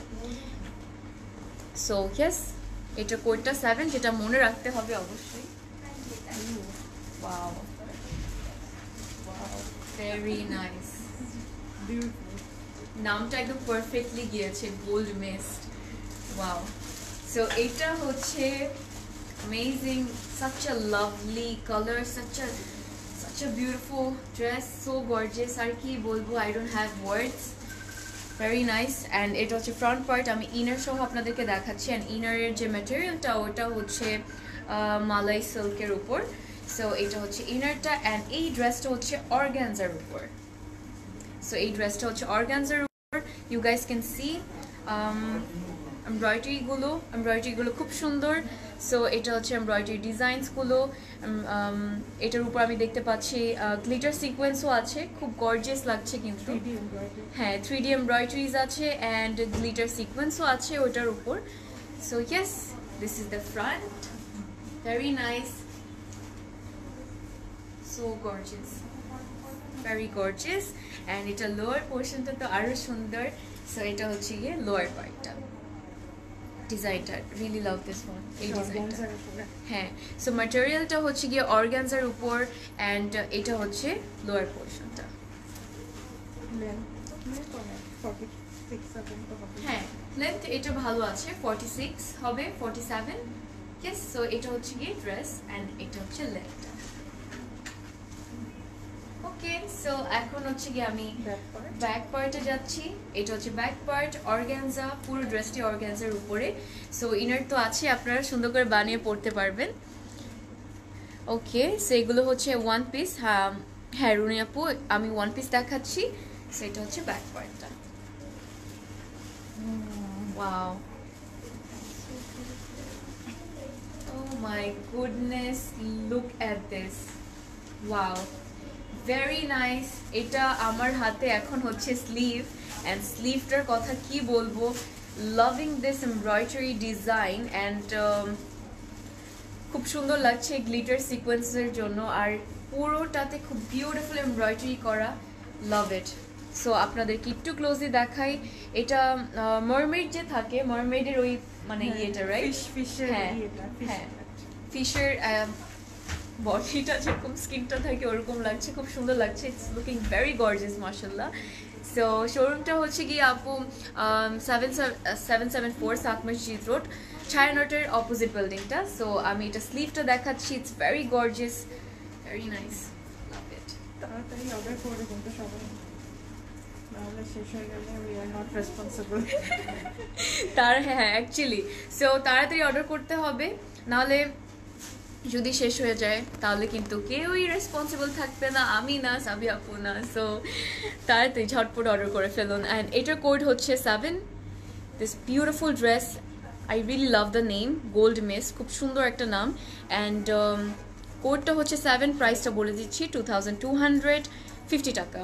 সো ইয়েস, এটা কোডটা 7, যেটা মনে রাখতে হবে অবশ্যই। Wow. Wow. Very nice. Beautiful. নামটা একদম পারফেক্টলি গিয়েছে, গোল্ড মিস্ট। Wow. So এটা হচ্ছে amazing, such a lovely color, such a beautiful dress, so gorgeous. আর কি বলবো, I don't have words. Very nice. And এটা হচ্ছে ফ্রন্ট পার্ট, আমি ইনার সহ আপনাদেরকে দেখাচ্ছি। অ্যান্ড ইনারের যে ম্যাটেরিয়ালটা, ওটা হচ্ছে মালাই সিল্কের উপর। সো এটা হচ্ছে ইনারটা, অ্যান্ড এই ড্রেসটা হচ্ছে অর্গানজার উপর। সো এই ড্রেসটা হচ্ছে অর্গানজার উপর, ইউ গাইস ক্যান সি এমব্রয়ডারিগুলো খুব সুন্দর। সো এটা হচ্ছে এমব্রয়ডারি ডিজাইনসগুলো। এটার উপর আমি দেখতে পাচ্ছি গ্লিটার সিকোয়েন্সও আছে, খুব গর্জিয়াস লাগছে কিন্তু। হ্যাঁ, 3D এমব্রয়ডারিজ আছে, অ্যান্ড গ্লিটার সিকোয়েন্সও আছে ওটার উপর। So yes, this is the front, very nice, so gorgeous, very gorgeous. And এটা লোয়ার পোর্শনটা তো আরো সুন্দর। সো এটা হচ্ছে গিয়ে লোয়ার পার্টটা, ডিজাইনটা রিয়েলি লাভ দিস ওয়ান, এই ডিজাইনটা। হ্যাঁ, সো ম্যাটেরিয়ালটা হচ্ছে গিয়ে অর্গানজার উপর, অ্যান্ড এটা হচ্ছে লোয়ার পোর্শনটা। হ্যাঁ, লেন্থ এটা ভালো আছে, 46 হবে, 47। ইয়েস, সো এটা হচ্ছে গিয়ে ড্রেস, অ্যান্ড এটা হচ্ছে লেন্থটা। ওকে, সো এখন হচ্ছে গিয়ে আমি ব্যাক পার্টে যাচ্ছি। এটা হচ্ছে ব্যাক পার্ট, অর্গানজা, পুরো ড্রেসটি অর্গানজার উপরে। সো ইনার তো আছে, আপনারা সুন্দর করে বানিয়ে পড়তে পারবেন। ওকে, সো এগুলো হচ্ছে ওয়ান পিস। হ্যাঁ রুনি আপু, আমি ওয়ান পিস দেখাচ্ছি। সো এটা হচ্ছে ব্যাক পার্টটা। Wow, oh my goodness, look at this. Wow, very nice. এটা আমার হাতে এখন হচ্ছে স্লিভ, অ্যান্ড স্লিভটার কথা কি বলবো, loving this embroidery design, and খুব সুন্দর লাগছে গ্লিটার সিকোয়েন্সের জন্য, আর পুরোটাতে খুব বিউটিফুল এমব্রয়ডারি করা, লাভ ইট। সো আপনাদেরকে একটু ক্লোজলি দেখাই। এটা মারমেড যে থাকে, মারমেডের ওই মানে ইয়েটা, রাইট? ফিশের হ্যাঁ, হ্যাঁ, ফিশের বডিটা যেরকম স্কিনটা থাকে ওরকম লাগছে, খুব সুন্দর লাগছে। ইটস লুকিং ভেরি গর্জিয়াস মাশাআল্লাহ। সো শোরুমটা হচ্ছে গিয়ে আপু 774 সাত মসজিদ রোড, ছায়ানটের অপোজিট বিল্ডিংটা। সো আমি এটা স্লিভটা দেখাচ্ছি, it's very gorgeous, very nice, love it. তাড়াতাড়ি অর্ডার করে কিন্তু সবাই, নাহলে শেষ হয়ে গেলে উই আর নট রেসপন্সিবল। হ্যাঁ অ্যাকচুয়ালি সো তাড়াতাড়ি অর্ডার করতে হবে, নাহলে যদি শেষ হয়ে যায় তাহলে কিন্তু কেউই রেসপন্সিবল থাকবে না, আমি না, সাবি আপু না। সো তাড়াতাড়ি ঝটপট অর্ডার করে ফেলুন। অ্যান্ড এটার কোড হচ্ছে 7। This beautiful dress, I really love the name, gold miss, খুব সুন্দর একটা নাম। অ্যান্ড কোডটা হচ্ছে 7, প্রাইসটা বলে দিচ্ছি 2250 টাকা,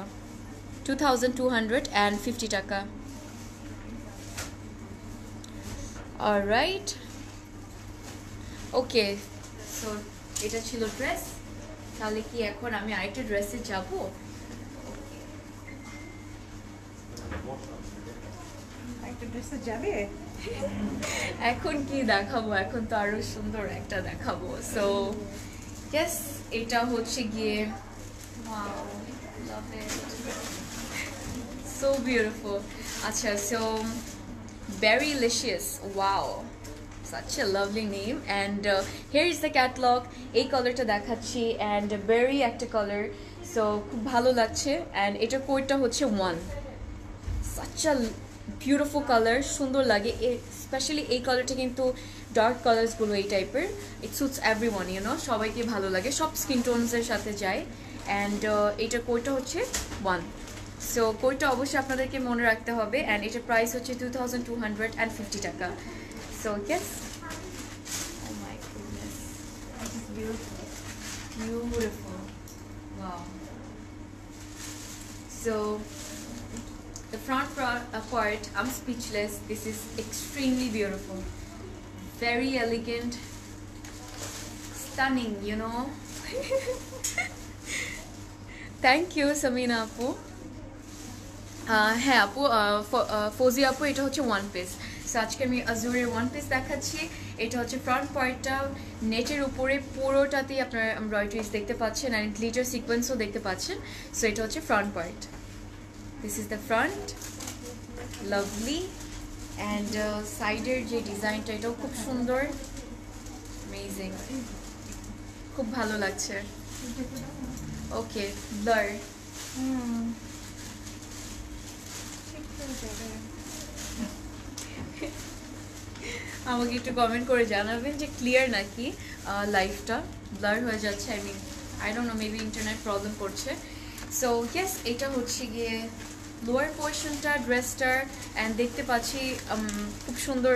2250 টাকা। অলরাইট, ওকে, সো এটা ছিল ড্রেস। তাহলে কি এখন আমি আরেকটা ড্রেসে যাব? একটা ড্রেসে যাবে? এখন কি দেখাবো? এখন তো আরো সুন্দর একটা দেখাবো। সো ইয়েস, এটা হচ্ছে গিয়ে wow, love it, so beautiful. আচ্ছা, so Berrylicious, wow, such a lovely name. And here is the catalog. এই কালারটা দেখাচ্ছি, and berry একটা কালার, সো খুব ভালো লাগছে। অ্যান্ড এটার কোডটা হচ্ছে 1, such a beautiful কালার, সুন্দর লাগে। স্পেশালি এই কালারটা কিন্তু ডার্ক কালার্সগুলো এই টাইপের, ইট সুটস এভরিওয়ান, ইউ নো, সবাইকে ভালো লাগে, সব স্কিন টোনসের সাথে যায়। অ্যান্ড এটার কোডটা হচ্ছে 1। সো কোডটা অবশ্যই আপনাদেরকে মনে রাখতে হবে। অ্যান্ড এটার প্রাইস হচ্ছে 2250 টাকা। So yes, oh my goodness, this is beautiful, beautiful, wow. So the front part, I'm speechless. This is extremely beautiful, very elegant, stunning, you know. Thank you, Samina Apu. হ্যাঁ আপু, ফৌজি আপু, এটা হচ্ছে one piece. So আজকে আমি আজুরের one piece দেখাচ্ছি। এটা হচ্ছে ফ্রন্ট পার্টটা নেটের উপরে পুরোটাতেই আপনারা এমব্রয়ডারিজ দেখতে পাচ্ছেন, অ্যান্ড গ্লিটার সিকোয়েন্সও দেখতে পাচ্ছেন। সো এটা হচ্ছে front part, this is the front, lovely. And সাইডের যে ডিজাইনটা, এটাও খুব সুন্দর, অ্যামেজিং, খুব ভালো লাগছে। ওকে, ব্লার, আমাকে একটু কমেন্ট করে জানাবেন যে ক্লিয়ার নাকি লাইভটা, ব্লার হয়ে যাচ্ছে। I mean, I don't know, maybe internet problem করছে। সো ইয়েস, এটা হচ্ছে গিয়ে লোয়ার পোর্শনটা ড্রেসটার। অ্যান্ড দেখতে পাচ্ছি খুব সুন্দর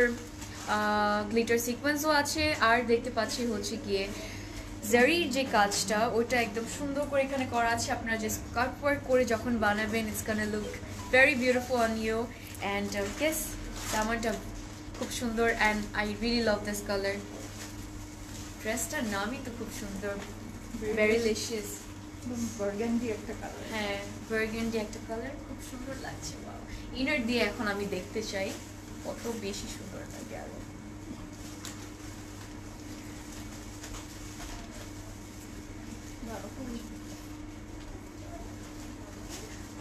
গ্লিটার সিকোয়েন্সও আছে, আর দেখতে পাচ্ছি হচ্ছে গিয়ে জারির যে কাজটা, ওটা একদম সুন্দর করে এখানে করা আছে। আপনারা যে স্কার্ট ওয়ার্ক করে যখন বানাবেন, it's gonna look very beautiful on you. And yes, দামানটা খুব সুন্দর, and I really love this colour. ড্রেসটার নামই তো খুব সুন্দর, বেরিলিশিয়াস, বার্গান্ডি একটা কালার। হ্যাঁ, বার্গান্ডি একটা কালার, খুব সুন্দর লাগছে। বাবা, ইনার দিয়ে এখন আমি দেখতে চাই কত বেশি সুন্দর লাগে আরো।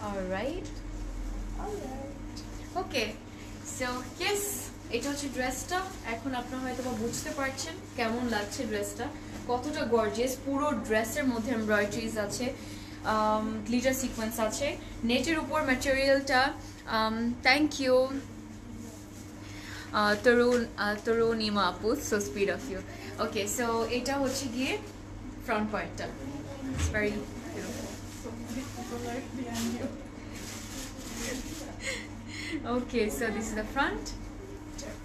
অলরাইট, ওকে, সো ইয়েস, এটা হচ্ছে ড্রেসটা। এখন আপনারা হয়তো বা বুঝতে পারছেন কেমন লাগছে ড্রেসটা, কতটা গর্জিয়াস। পুরো ড্রেসের মধ্যে এমব্রয়ডারিজ আছে, গ্লিটার সিকোয়েন্স আছে, নেটের উপর ম্যাটেরিয়ালটা। থ্যাংক ইউ তরুণিমা আপু, so sweet of you. Okay, so এটা হচ্ছে গিয়ে ফ্রন্ট পার্টটা, it's very beautiful. Okay, so this is the front.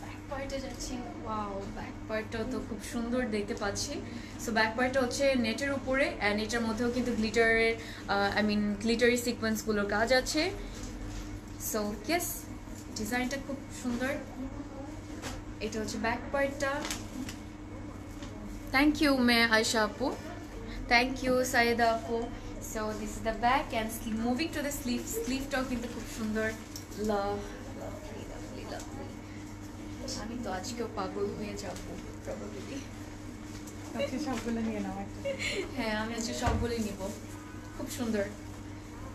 Back পার্টে যাচ্ছি, ওয়াও, ব্যাক পার্টটাও তো খুব সুন্দর দেখতে পাচ্ছি। সো ব্যাক পার্টটা হচ্ছে নেটের উপরে, অ্যান্ড এটার মধ্যেও কিন্তু গ্লিটারের আই মিন গ্লিটারি সিকোয়েন্সগুলোর কাজ আছে। সো ইয়েস, ডিজাইনটা খুব সুন্দর। এটা হচ্ছে ব্যাক পার্টটা। থ্যাংক ইউ মে আয়শা আপু, থ্যাংক ইউ সাইদা আপু। So this is the back, and moving to the sleeve, স্লিভটাও কিন্তু খুব সুন্দর। Lovely, lovely, lovely. আমি তো আজকেও পাগল হয়ে যাবো প্রবাবলি। আজকে সবগুলো নিয়ে নাও একটা। হ্যাঁ আমি আজকে সবগুলোই নিব খুব সুন্দর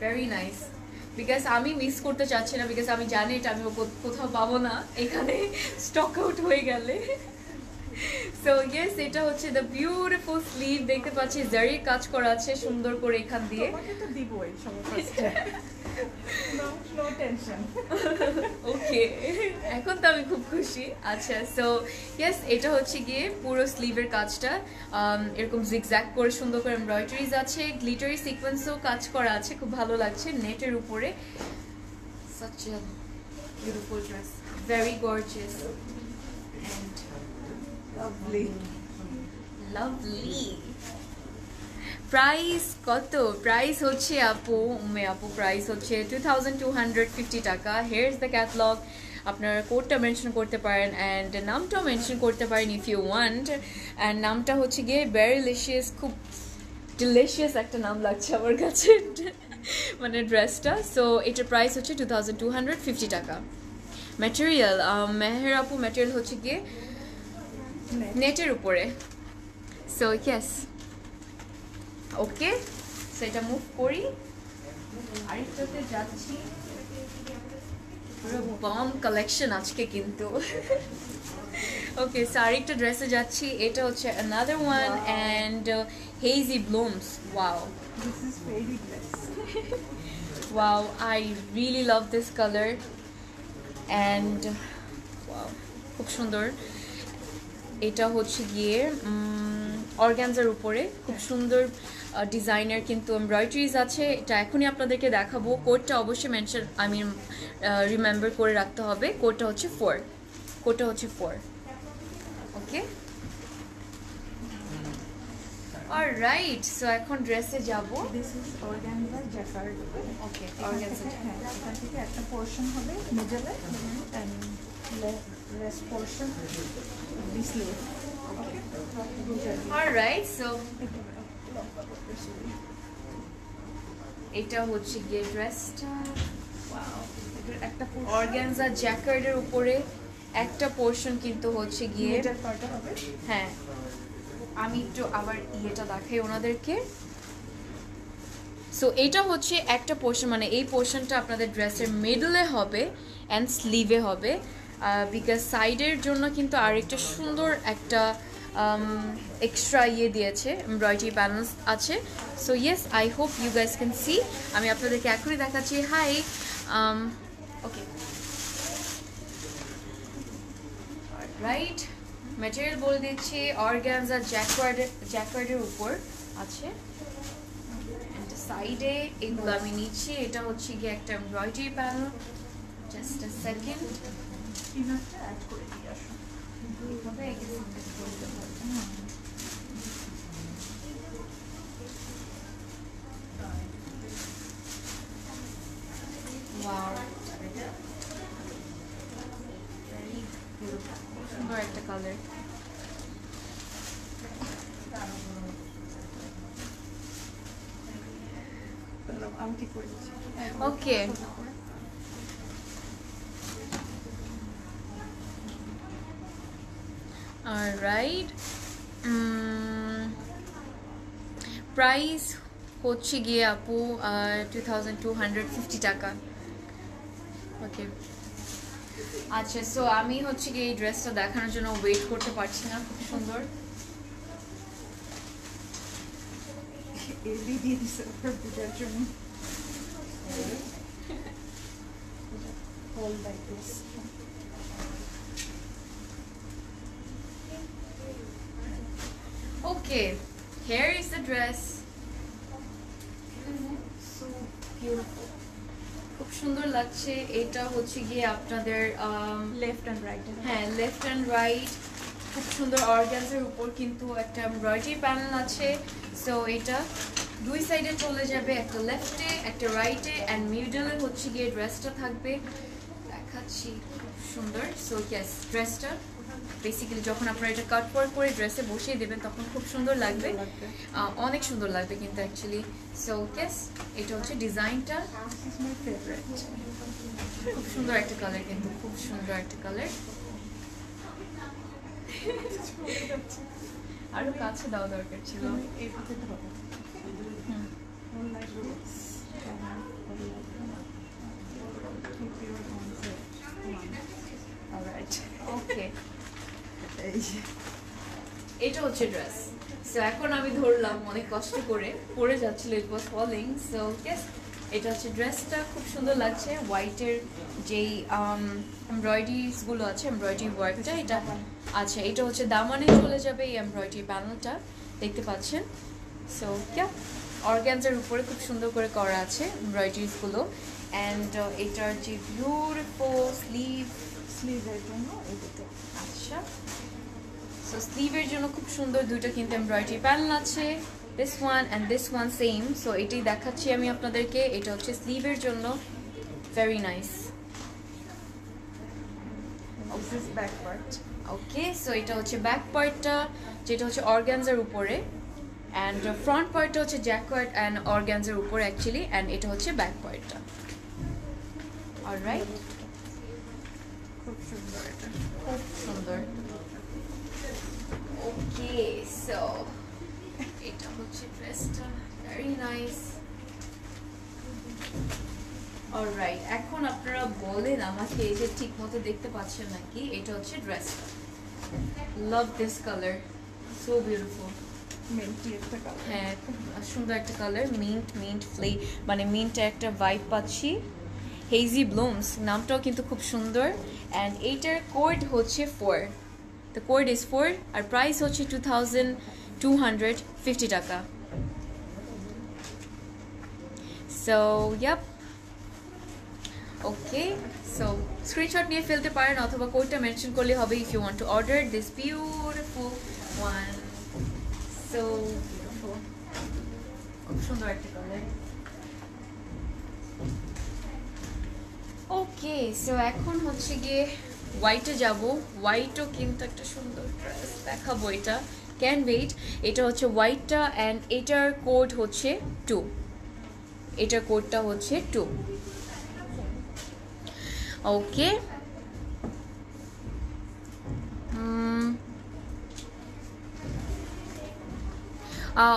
ভেরি নাইস বিকজ আমি মিস করতে চাচ্ছি না বিকজ আমি জানি এটা আমি কোথাও পাবো না এখানে স্টক আউট হয়ে গেলে সো ইয়েস এটা হচ্ছে দ্য বিউটিফুল স্লিভ দেখতে পাচ্ছি জারির কাজ করা আছে সুন্দর করে এখান দিয়ে তোমাকে তো দিবই সবার ফার্স্টে। No tension. ওকে এখন তো আমি খুব খুশি আচ্ছা সো ইয়েস এটা হচ্ছে গিয়ে পুরো স্লিভের কাজটা এরকম জিগজ্যাগ করে সুন্দর করে এমব্রয়ডারিজ আছে গ্লিটারি সিকোয়েন্সও কাজ করা আছে খুব ভালো লাগছে নেটের উপরে such a beautiful dress very gorgeous and lovely price কত প্রাইস হচ্ছে আপু প্রাইস হচ্ছে 2250 টাকা হিয়ার ইজ দ্য ক্যাটালগ আপনার কোডটা মেনশন করতে পারেন অ্যান্ড নামটাও মেনশন করতে পারেন ইফ ইউ ওয়ান্ট অ্যান্ড নামটা হচ্ছে গিয়ে ভেরিলিশিয়াস খুব ডিলিশিয়াস একটা নাম লাগছে আমার কাছে মানে ড্রেসটা সো এটার প্রাইস হচ্ছে 2250 টাকা ম্যাটেরিয়াল মেহের আপু ম্যাটেরিয়াল হচ্ছে গিয়ে নেটের উপরে সো ইয়েস ওকে সেটা মুভ করি আরেকটাতে যাচ্ছি পুরো বম কালেকশন আজকে কিন্তু ওকে সো আরেকটা ড্রেসে যাচ্ছি এটা হচ্ছে another one and hazy blooms wow This is very nice. wow I really love this color and wow খুব সুন্দর এটা হচ্ছে গিয়ে অর্গানজার উপরে খুব সুন্দর ডিজাইনার কিন্তু এমব্রয়ডারিজ আছে এটা এখনই আপনাদেরকে দেখাবো কোডটা অবশ্যই মেনশন আই মিন রিমেম্বার করে রাখতে হবে কোডটা হচ্ছে 4 ওকে অলরাইট সো এখন ড্রেসে যাব This is organza jacquard. ওকে এখান থেকে একটা পোর্শন হবে মিডলে and rest portion the sleeve. Okay. Alright so এটা হচ্ছে গিয়ে ড্রেসটা ওয়াও একটা অর্গানজা জ্যাকার্ডের উপরে একটা পোর্শন কিন্তু হচ্ছে গিয়ে মিডল পার্টটা হবে। হ্যাঁ আমি একটু আবার ইয়েটা দেখাই ওনাদেরকে সো এইটা হচ্ছে একটা পোর্শন মানে এই পোর্শনটা আপনাদের ড্রেসের মিডলে হবে অ্যান্ড স্লিভে হবে বিকজ সাইডের জন্য কিন্তু আরেকটা সুন্দর একটা এক্সট্রা ইয়ে দিয়েছে এমব্রয়ডারি প্যানেলস আছে so yes I hope you guys can see আমি আপনাদেরকে এখনই দেখাচ্ছি হাই ওকে রাইট ম্যাটেরিয়াল বলে দিচ্ছি অর্গানজা জ্যাকার্ডের উপর আছে সাইডে এগুলো আমি নিচ্ছি এটা হচ্ছে গিয়ে একটা embroidery panel just a second ইনারটা অ্যাড করে দিয়ে আসুন। এইভাবে এখানে set করে দেবো। Wow. Very beautiful. সুন্দর একটা কালার আমি ঠিক করে দিচ্ছি। ওকে অলরাইট প্রাইস হচ্ছে গিয়ে আপু 2250 টাকা ওকে আচ্ছা সো আমি হচ্ছে গিয়ে এই ড্রেসটা দেখানোর জন্য ওয়েট করতে পারছি না খুব সুন্দর এবি দিয়ে দিছে ওর বুঝার জন্য। Hold like this. Okay, here is the dress. So beautiful. খুব সুন্দর লাগছে এটা হচ্ছে গিয়ে আপনাদের লেফট অ্যান্ড রাইট। হ্যাঁ লেফট অ্যান্ড রাইট খুব সুন্দর অর্গানজার উপর কিন্তু একটা এমব্রয়ডারি প্যানেল আছে সো এটা দুই সাইডে চলে যাবে একটা লেফটে একটা রাইটে অ্যান্ড মিডলে হচ্ছে গিয়ে ড্রেসটা থাকবে দেখাচ্ছি খুব সুন্দর সো ইয়েস ড্রেসটা বেসিক্যালি যখন আপনারা এটা কাট ওয়ার্ক করে ড্রেসে বসিয়ে দেবেন তখন খুব সুন্দর লাগবে অনেক সুন্দর লাগবে কিন্তু অ্যাকচুয়ালি সো ইয়েস এটা হচ্ছে ডিজাইনটা This is my favorite. খুব সুন্দর একটা কালার কিন্তু খুব সুন্দর একটা কালার আরো কাছে দেওয়া দরকার ছিল। এই পাশে ধরো Hold like this. Keep your concept. Alright, okay. এই যে এটা হচ্ছে ড্রেস। সো এখন আমি ধরলাম অনেক কষ্ট করে, পরে যাচ্ছিল, ইট ওয়াজ ফলিং। সো ইয়েস, এটা হচ্ছে ড্রেসটা, খুব সুন্দর লাগছে। হোয়াইটের যেই এমব্রয়ডারিজগুলো আছে, এমব্রয়ডারি ওয়ার্কটা এটা আছে, এটা হচ্ছে দামানে চলে যাবে এই এমব্রয়ডারি প্যানেলটা, দেখতে পাচ্ছেন। সো ইয়া, অর্গানজার উপরে খুব সুন্দর করে করা আছে এমব্রয়ডারিজগুলো। অ্যান্ড এটার যে বিউটিফুল স্লিভের জন্য এই দুটো। আচ্ছা, সো স্লিভের জন্য খুব সুন্দর দুটো কিন্তু এমব্রয়ডারি প্যানেল আছে, this one and this one same. So এটাই দেখাচ্ছি আমি আপনাদেরকে, এটা হচ্ছে স্লিভের জন্য, very nice. This is back part. Okay, so এটা হচ্ছে ব্যাক পার্টটা, যেটা হচ্ছে অর্গানজার উপরে, অ্যান্ড ফ্রন্ট পার্টটা হচ্ছে জ্যাকওয়ার্ড অ্যান্ড অর্গানজার উপরে অ্যাকচুয়ালি, অ্যান্ড এটা হচ্ছে ব্যাক পার্টটা। অলরাইট, খুব সুন্দর এটা। খুব সুন্দর। ওকে, সো এটা হচ্ছে ড্রেসটা, ভেরি নাইস। অলরাইট, এখন আপনারা বলেন আমাকে এই যে ঠিক মতো দেখতে পাচ্ছেন নাকি। এটা হচ্ছে ড্রেসটা, লাভ this colour, so beautiful. Mentee একটা কালার। হ্যাঁ, খুব সুন্দর একটা কালার, মিন্ট মানে মিন্টে একটা ভাইব পাচ্ছি। হেজি ব্লুমস নামটাও কিন্তু খুব সুন্দর। অ্যান্ড এইটার কোড হচ্ছে 4, দ্য কোড ইজ 4, আর প্রাইস হচ্ছে 2250 টাকা। So yup, okay, so screenshot নিয়ে ফেলতে পারেন অথবা কোডটা মেনশন করলে হবে if you want to order this beautiful one. So beautiful, খুব সুন্দর একটা কালার। ওকে, সো এখন হচ্ছে গিয়ে হোয়াইটে যাব। হোয়াইটও কিন্তু একটা সুন্দর ড্রেস দেখাবো, এটা ক্যান ওয়েট। এটা হচ্ছে হোয়াইটটা, অ্যান্ড এটার কোড হচ্ছে 2, এটার কোডটা হচ্ছে 2। ওকে,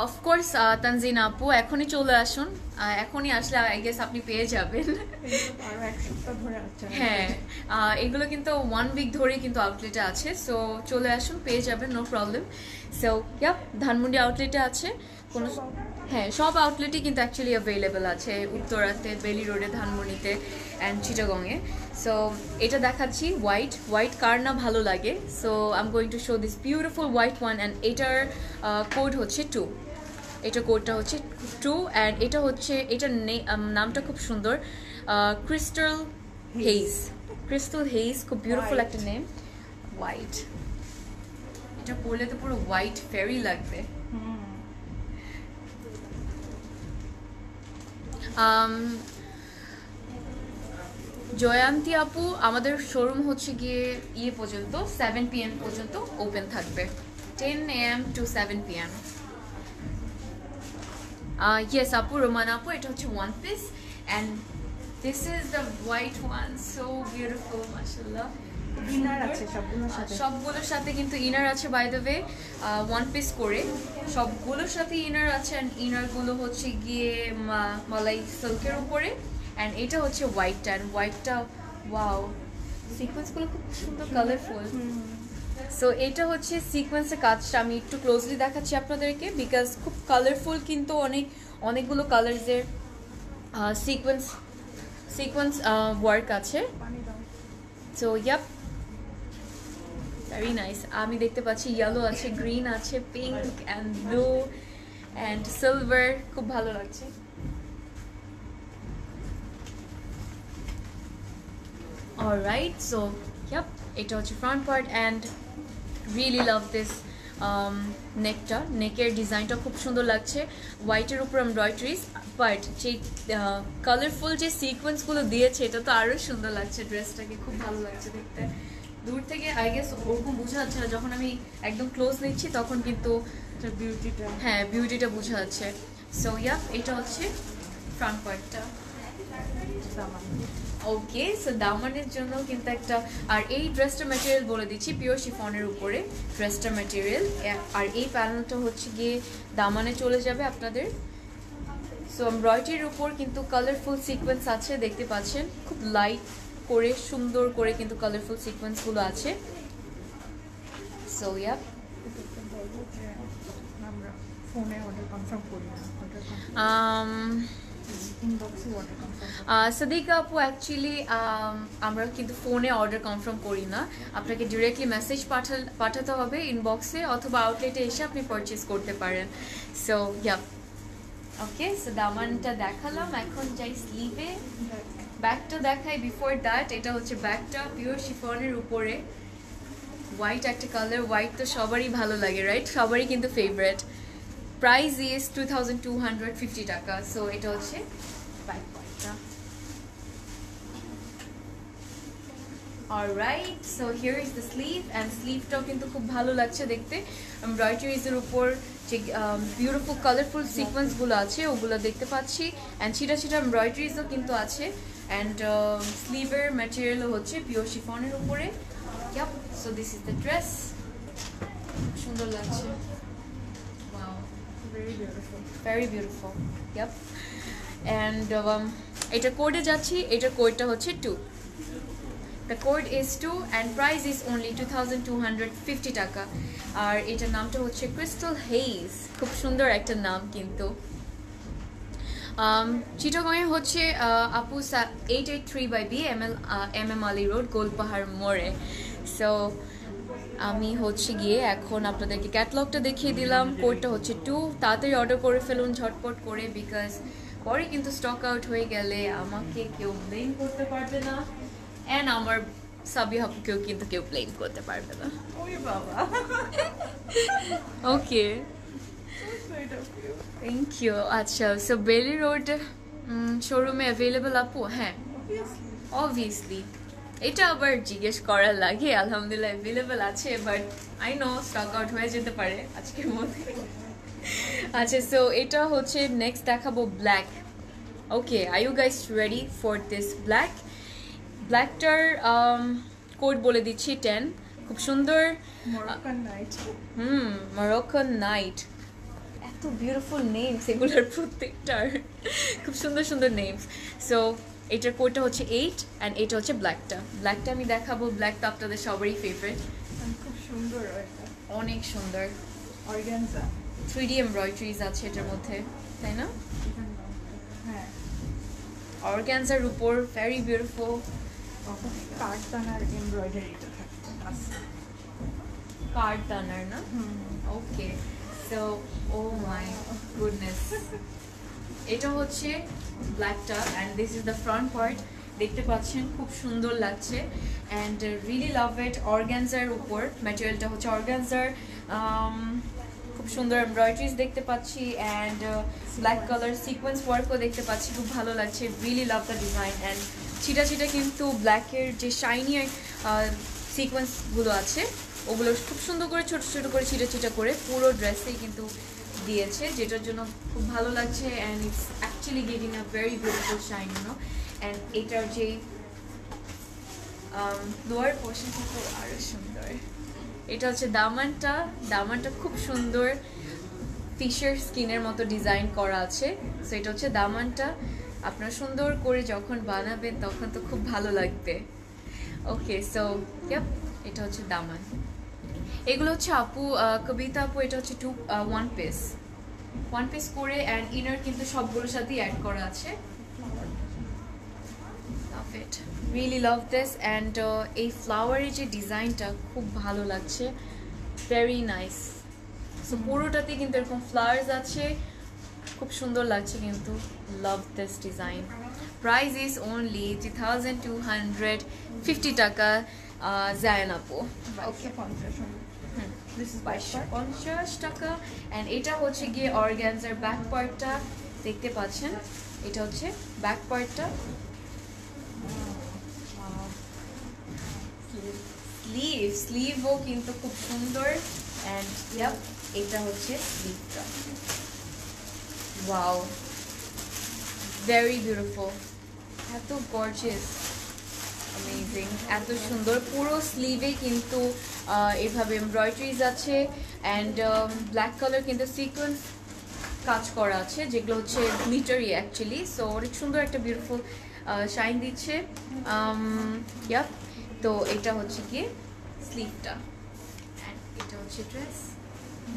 অফকোর্স তানজিনা আপু এখনই চলে আসুন, এখনই আসলে আই গেস আপনি পেয়ে যাবেন। আরো এক সপ্তাহ ধরে আছে। হ্যাঁ, এগুলো কিন্তু 1 উইক ধরেই কিন্তু আউটলেটে আছে, সো চলে আসুন, পেয়ে যাবেন, no problem. So yep, Dhanmondi আউটলেটে আছে কোনো, হ্যাঁ সব আউটলেটই কিন্তু অ্যাকচুয়ালি অ্যাভেলেবেল আছে, উত্তরাতে, বেলি রোডে, ধানমন্ডিতে অ্যান্ড চিটাগংয়ে। সো এটা দেখাচ্ছি হোয়াইট কার না ভালো লাগে। So I am going to show this beautiful white one, and এটার কোড হচ্ছে 2, এটা কোডটা হচ্ছে 2, অ্যান্ড এটা হচ্ছে, এটার নামটা খুব সুন্দর, ক্রিস্টাল হেইজ, খুব বিউটিফুল একটা নেম। হোয়াইট, এটা পরলে তো পুরো হোয়াইট ফেরি লাগবে। জয়ন্তী আপু, আমাদের শোরুম হচ্ছে গিয়ে পর্যন্ত 7 PM পর্যন্ত ওপেন থাকবে, 10 AM to 7 PM। ইয়েস আপু, রোমান আপু, এটা হচ্ছে one piece, and this is the white one, so beautiful, মাশাআল্লাহ। ইনার আছে সবগুলোর সাথে, সবগুলোর সাথে কিন্তু ইনার আছে, by the way, one piece করে সবগুলোর সাথে ইনার আছে, অ্যান্ড ইনারগুলো হচ্ছে গিয়ে মালাই সিল্কের উপরে, অ্যান্ড এটা হচ্ছে হোয়াইটটা, অ্যান্ড হোয়াইটটা ওয়াও, সিকোয়েন্সগুলো খুব সুন্দর কালারফুল। সো এটা হচ্ছে সিকোয়েন্সের কাজটা, আমি একটু ক্লোজলি দেখাচ্ছি আপনাদেরকে, বিকজ খুব কালারফুল, কিন্তু অনেকগুলো কালার্সের সিকোয়েন্স ওয়ার্ক আছে। So yup, very nice. আমি দেখতে পাচ্ছি ইয়েলো আছে, গ্রিন আছে, pink and blue and silver, খুব ভালো লাগছে। অলরাইট, সো ইয়াপ, এটা হচ্ছে front part, and really love this নেকের ডিজাইনটা খুব সুন্দর লাগছে, হোয়াইটের উপর এমব্রয়ডারিজ, বাট যে কালারফুল যে সিকোয়েন্সগুলো দিয়েছে, এটা তো আরও সুন্দর লাগছে ড্রেসটাকে, খুব ভালো লাগছে দেখতে। দূর থেকে আই গেস ওরকম বোঝা যাচ্ছে না, যখন আমি একদম ক্লোজ নিচ্ছি তখন কিন্তু বিউটিটা বোঝা যাচ্ছে। সো ইয়া, এটা হচ্ছে ফ্রন্ট পার্টটা, সামান। ওকে, সো দামানের জন্য কিন্তু একটা, আর এই ড্রেসটা ম্যাটেরিয়াল বলে দিচ্ছি পিওর শিফনের উপরে ড্রেসটা ম্যাটেরিয়াল, আর এই প্যানেলটা হচ্ছে গিয়ে দামানে চলে যাবে আপনাদের। সো এমব্রয়ডারির উপর কিন্তু কালারফুল সিকোয়েন্স আছে, দেখতে পাচ্ছেন খুব লাইট করে সুন্দর করে কিন্তু কালারফুল সিকোয়েন্সগুলো আছে। সো ইয়া, আমরা ফোনে অর্ডার কনফার্ম করি না, ইনবক্সে অর্ডার কনফার্ম। সাদিকা আপু অ্যাকচুয়ালি আমরা কিন্তু ফোনে অর্ডার কনফার্ম করি না, আপনাকে ডিরেক্টলি মেসেজ পাঠাতে হবে ইনবক্সে, অথবা আউটলেটে এসে আপনি পারচেস করতে পারেন। সো ইয়া, ওকে, সো দামানটা দেখালাম, এখন যাই স্লিভে। ব্যাগটা দেখাই বিফোর দ্যাট। এটা হচ্ছে ব্যাগটা পিওর শিফনের উপরে, হোয়াইট একটা কালার, হোয়াইট তো সবারই ভালো লাগে রাইট, সবারই কিন্তু ফেভারেট। প্রাইস ইজ 2250 টাকা। সো এটা হচ্ছে ব্যাক পার্টটা। Alright, so here is the sleeve, and স্লিভটাও কিন্তু খুব ভালো লাগছে দেখতে। এমব্রয়ডারিজের উপর যে বিউটিফুল কালারফুল সিকোয়েন্সগুলো আছে ওগুলো দেখতে পাচ্ছি, অ্যান্ড ছিটা ছিটা এমব্রয়ডারিজও কিন্তু আছে, অ্যান্ড স্লিভের ম্যাটেরিয়ালও হচ্ছে পিওর শিফনের উপরে। Yup, so this is the dress, সুন্দর লাগছে, wow, very beautiful. Very beautiful. Yup, and এটা কোডে যাচ্ছি, এটার কোডটা হচ্ছে 2। The code is 2 and price is only 2250 টাকা। আর এটার নামটা হচ্ছে ক্রিস্টাল হেজ, খুব সুন্দর একটা নাম কিন্তু। চিটাগংয়ে হচ্ছে আপু 883/B MM Ali road, Golpahar মোড়ে। সো আমি হচ্ছে গিয়ে এখন আপনাদেরকে ক্যাটালগটা দেখিয়ে দিলাম। কোডটা হচ্ছে 2, তাড়াতাড়ি অর্ডার করে ফেলুন ঝটপট করে, বিকজ পরে কিন্তু স্টক আউট হয়ে গেলে আমাকে কেউ ব্লেম করতে পারবে না, অ্যান্ড আমার সাবিহা আপুকেও কিন্তু কেউ ব্লেম করতে পারবে না। ওই বাবা, okay, sweet of you. Thank you. আচ্ছা, সো বেলি রোড শোরুমে অ্যাভেলেবল আপু? হ্যাঁ, অবভিয়াসলি, এটা আবার জিজ্ঞেস করার লাগে। আলহামদুলিল্লাহ অ্যাভেলেবল আছে, but I know stock out হয়ে যেতে পারে আজকের মধ্যে। আচ্ছা, সো এটা হচ্ছে নেক্সট দেখাবো black. Okay, are you guys ready for this black? ব্ল্যাকটার কোড বলে দিচ্ছি 10, খুব সুন্দর। Moroccan night. মরক্কান নাইট, এত বিউটিফুল নেমস এগুলোর প্রত্যেকটার, খুব সুন্দর সুন্দর নেমস। সো এটার কোডটা হচ্ছে 8, অ্যান্ড এটা হচ্ছে ব্ল্যাকটা। ব্ল্যাকটা আমি দেখাবো, ব্ল্যাক তো আপনাদের সবারই ফেভারিট, খুব সুন্দর, এটা অনেক সুন্দর। অর্গানজা, 3D এমব্রয়ডারিজ আছে এটার মধ্যে, তাই না? হ্যাঁ, অর্গানজার উপর ভেরি বিউটিফুল কাঠদানার এমব্রয়ডারিটা আছে, কার্ড টানার না? ওকে, সো ও মাই গুডনেস, এটা হচ্ছে ব্ল্যাকটা, and this is the front part, দেখতে পাচ্ছেন খুব সুন্দর লাগছে, and really love it. Organza উপর ম্যাটেরিয়ালটা হচ্ছে অর্গানজার, খুব সুন্দর এমব্রয়ডারিজ দেখতে পাচ্ছি, অ্যান্ড ব্ল্যাক কালার সিকোয়েন্স ওয়ার্কও দেখতে পাচ্ছি, খুব ভালো লাগছে। Really love the design, and ছিটা ছিটা কিন্তু ব্ল্যাকের যে শাইনি সিকোয়েন্সগুলো আছে ওগুলো খুব সুন্দর করে ছোটো ছোটো করে ছিটা ছিটা করে পুরো ড্রেসেই কিন্তু দিয়েছে, যেটার জন্য খুব ভালো লাগছে, and it's actually giving a very beautiful shine, you know. And এটার যে লোয়ার পোর্শনটা তো আরও সুন্দর। এটা হচ্ছে দামানটা, দামানটা খুব সুন্দর ফিশের স্কিনের মতো ডিজাইন করা আছে। সো এটা হচ্ছে দামানটা, আপনারা সুন্দর করে যখন বানাবেন তখন তো খুব ভালো লাগবে। ওকে, সো ইয়াপ, এটা হচ্ছে দামান। এগুলো হচ্ছে আপু কবিতা আপু, এটা হচ্ছে 1 পিস করে, অ্যান্ড ইনার কিন্তু সবগুলোর সাথেই অ্যাড করা আছে। লাভ ইট, রিয়েলি লাভ দিস, অ্যান্ড এই ফ্লাওয়ারের যে ডিজাইনটা খুব ভালো লাগছে, ভেরি নাইস। সো পুরোটাতে কিন্তু এরকম ফ্লাওয়ার্স আছে, খুব সুন্দর লাগছে কিন্তু। Love this design. Price is only 2250 টাকা জায়ান আপু। ওকে, 5250 টাকা, অ্যান্ড এটা হচ্ছে গিয়ে অর্গানজার ব্যাক পার্টটা, দেখতে পাচ্ছেন এটা হচ্ছে ব্যাক পার্টটা। স্লিভও কিন্তু খুব সুন্দর, অ্যান্ড ইয়াপ, এটা হচ্ছে স্লিভটা। ওয়াও, ভেরি বিউটিফুল, এত গর্জিয়াস, অ্যামেজিং, এত সুন্দর। পুরো স্লিভে কিন্তু এভাবে এমব্রয়ডারিজ আছে অ্যান্ড ব্ল্যাক কালার কিন্তু সিকোয়েন্স কাজ করা আছে, যেগুলো হচ্ছে গ্লিটারি অ্যাকচুয়ালি। সো অনেক সুন্দর একটা বিউটিফুল শাইন দিচ্ছে। ইয়াপ, তো এটা হচ্ছে গিয়ে স্লিভটা অ্যান্ড এটা হচ্ছে dress.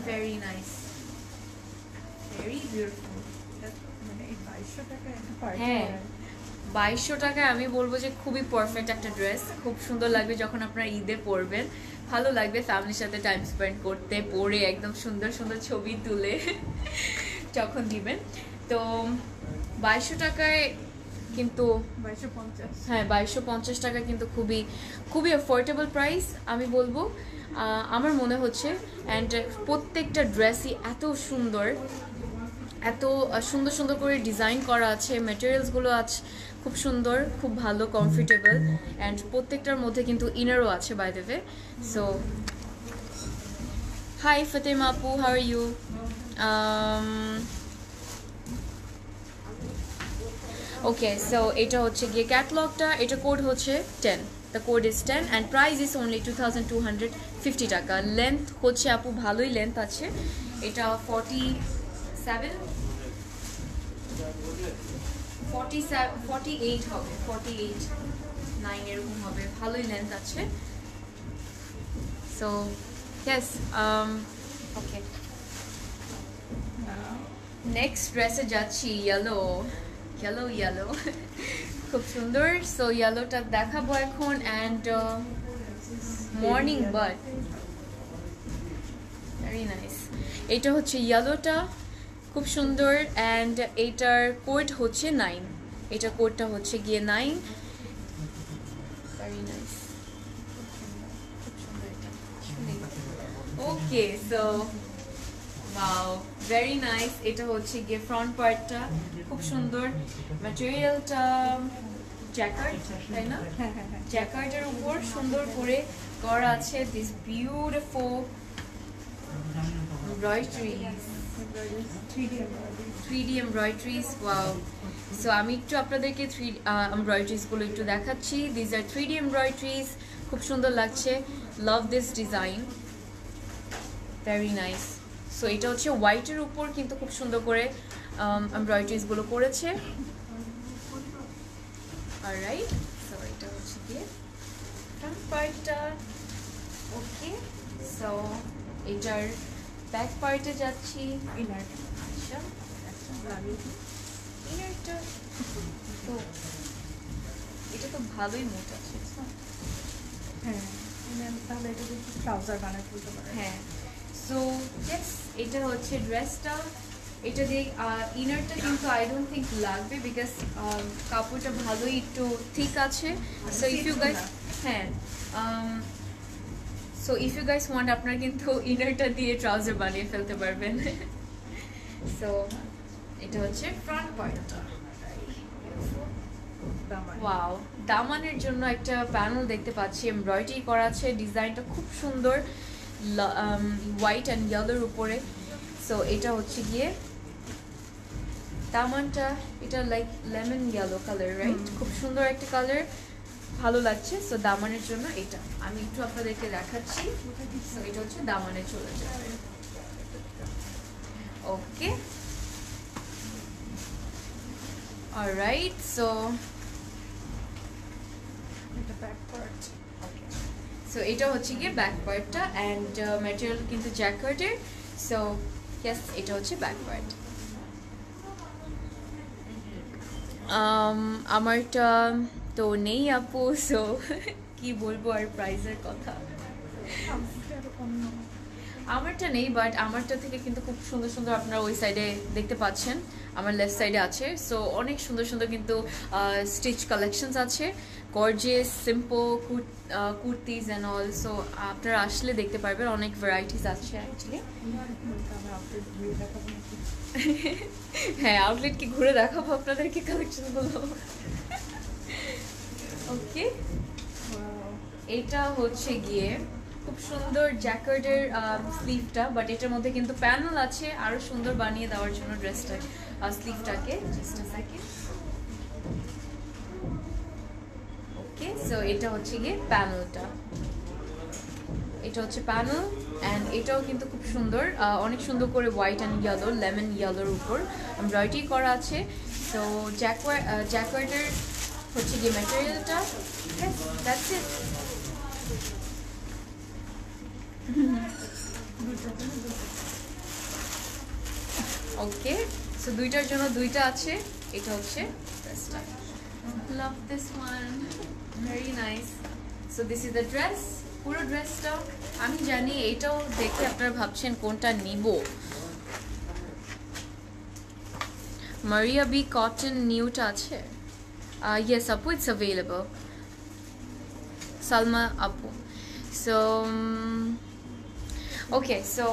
Very nice, very beautiful. মানে এই 2200 টাকা একটা পার্টি। হ্যাঁ, 2200 টাকায় আমি বলবো যে খুবই পারফেক্ট একটা ড্রেস। খুব সুন্দর লাগবে যখন আপনারা ঈদে পরবেন, ভালো লাগবে ফ্যামিলির সাথে টাইম স্পেন্ড করতে, পরে একদম সুন্দর সুন্দর ছবি তুলে যখন দিবেন। তো 2200 টাকায় কিন্তু 2250। হ্যাঁ, 2250 টাকা কিন্তু খুবই খুবই অ্যাফোর্ডেবল প্রাইস আমি বলবো, আমার মনে হচ্ছে। অ্যান্ড প্রত্যেকটা ড্রেসই এত সুন্দর, এত সুন্দর সুন্দর করে ডিজাইন করা আছে, ম্যাটেরিয়ালসগুলো আছে খুব সুন্দর, খুব ভালো, কমফোর্টেবল। অ্যান্ড প্রত্যেকটার মধ্যে কিন্তু ইনারও আছে by the way. So hi Fatema আপু, how are you? Okay, so এটা হচ্ছে গিয়ে ক্যাটলগটা, এটা কোড হচ্ছে 10, the code is 10 and price is only 2250 টাকা। লেন্থ হচ্ছে আপু ভালোই লেন্থ আছে, এটা 47 48 হবে, 48 9 এরকম হবে, ভালোই লেন্থ আছে। সো ইয়েস, ওকে, নেক্সট ড্রেসে যাচ্ছি। ইয়েলো ইয়েলো ইয়েলো খুব সুন্দর। সো ইয়েলোটা দেখাবো এখন। And morning bird, very nice. এটা হচ্ছে ইয়েলোটা, খুব সুন্দর। অ্যান্ড এইটার কোড হচ্ছে 9, এটা কোডটা হচ্ছে গিয়ে 9। ভেরি নাইস, খুব সুন্দর এটা। ওকে, সো ওয়াও, ভেরি নাইস। এটা হচ্ছে গিয়ে ফ্রন্ট পার্টটা, খুব সুন্দর। ম্যাটেরিয়ালটা জ্যাকার্ড, তাই না? হ্যাঁ হ্যাঁ হ্যাঁ। জ্যাকার্ডের উপর সুন্দর করে করা আছে this beautiful embroideries, 3D embroideries. Wow, so আমি একটু আপনাদেরকে 3D এমব্রয়ডারিজগুলো একটু দেখাচ্ছি। দিস আর 3D এমব্রয়ডারিজ, খুব সুন্দর লাগছে। Love this design, very nice. So এটা হচ্ছে হোয়াইটের উপর কিন্তু খুব সুন্দর করে এমব্রয়ডারিজগুলো করেছে। অলরাইট, সো এটা হচ্ছে গিয়ে ফ্রন্ট পার্টটা। ওকে, সো এটার ব্যাক পার্টে যাচ্ছি। ইনার আচ্ছা, লাগিয়ে ইনারটা তো এটা তো ভালোই মোট আছে। হ্যাঁ, ইনার তাহলে এটা দিয়ে ট্রাউজার বানায় ফেলতে পারে। হ্যাঁ, সো ইয়েস, এটা হচ্ছে ড্রেসটা। এটা দিয়ে ইনারটা কিন্তু আই ডোন্ট থিঙ্ক লাগবে, বিকজ কাপড়টা ভালোই একটু ঠিক আছে। সো ইফ ইউ গাইস, হ্যাঁ, so if you guys want, আপনারা কিন্তু ইনারটা দিয়ে ট্রাউজার বানিয়ে ফেলতে পারবেন। সো এটা হচ্ছে ফ্রন্ট পার্টটা। ওয়াও, দামানের জন্য একটা প্যানেল দেখতে পাচ্ছি, এমব্রয়ডারি করা আছে, ডিজাইনটা খুব সুন্দর, হোয়াইট অ্যান্ড ইয়েলোর উপরে। সো এটা হচ্ছে গিয়ে দামানটা, এটা like lemon yellow colour, right? খুব সুন্দর একটা কালার, ভালো লাগছে। সো দামানের জন্য এটা আমি একটু আপনাদেরকে দেখাচ্ছি। সো এটা হচ্ছে দামানে চলে যাবে। ওকে, অলরাইট, সো এটা ব্যাক পার্ট। ওকে, সো এটা হচ্ছে গিয়ে ব্যাক পার্টটা অ্যান্ড ম্যাটেরিয়াল কিন্তু জ্যাকার্ডের। সো ইয়েস, এটা হচ্ছে ব্যাক পার্ট। আমারটা তো নেই আপু, সো কি বলবো আর প্রাইসের কথা। আমারটা নেই, বাট আমারটা থেকে কিন্তু খুব সুন্দর সুন্দর আপনারা ওই সাইডে দেখতে পাচ্ছেন, আমার লেফট সাইডে আছে। সো অনেক সুন্দর সুন্দর কিন্তু স্টিচ কালেকশনস আছে, gorgeous simple kurtis and all. So আপনারা আসলে দেখতে পারবেন, অনেক ভ্যারাইটিস আছে অ্যাকচুয়ালি। হ্যাঁ, আউটলেট কি ঘুরে দেখাবো আপনাদেরকে কালেকশনগুলো। ওকে, এটা হচ্ছে গিয়ে খুব সুন্দর জ্যাকার্ডের স্লিভটা, বাট এটার মধ্যে কিন্তু প্যানেল আছে আরো সুন্দর বানিয়ে দেওয়ার জন্য ড্রেসটা স্লিভটাকে। Just a second, okay, so এটা হচ্ছে গিয়ে প্যানেলটা, এটা হচ্ছে প্যানেল অ্যান্ড এটাও কিন্তু খুব সুন্দর, অনেক সুন্দর করে হোয়াইট অ্যান্ড ইয়েলো, লেমন ইয়েলোর উপর এমব্রয়ডারি করা আছে। সো জ্যাকওয়ার্ডের হচ্ছে গিয়ে ম্যাটেরিয়ালটা, দ্যাটস ইট। ওকে, সো দুইটার জন্য দুইটা আছে। এটা হচ্ছে ড্রেসটা, love this one, very nice. So this is the dress, পুরো ড্রেসটা। আমি জানি এইটাও দেখে আপনারা ভাবছেন কোনটা নিব। মারিয়া বি কটন নিউটা আছে? ইয়েস আপু, ইটস অ্যাভেলেবল। সালমা আপু। সো ওকে, সো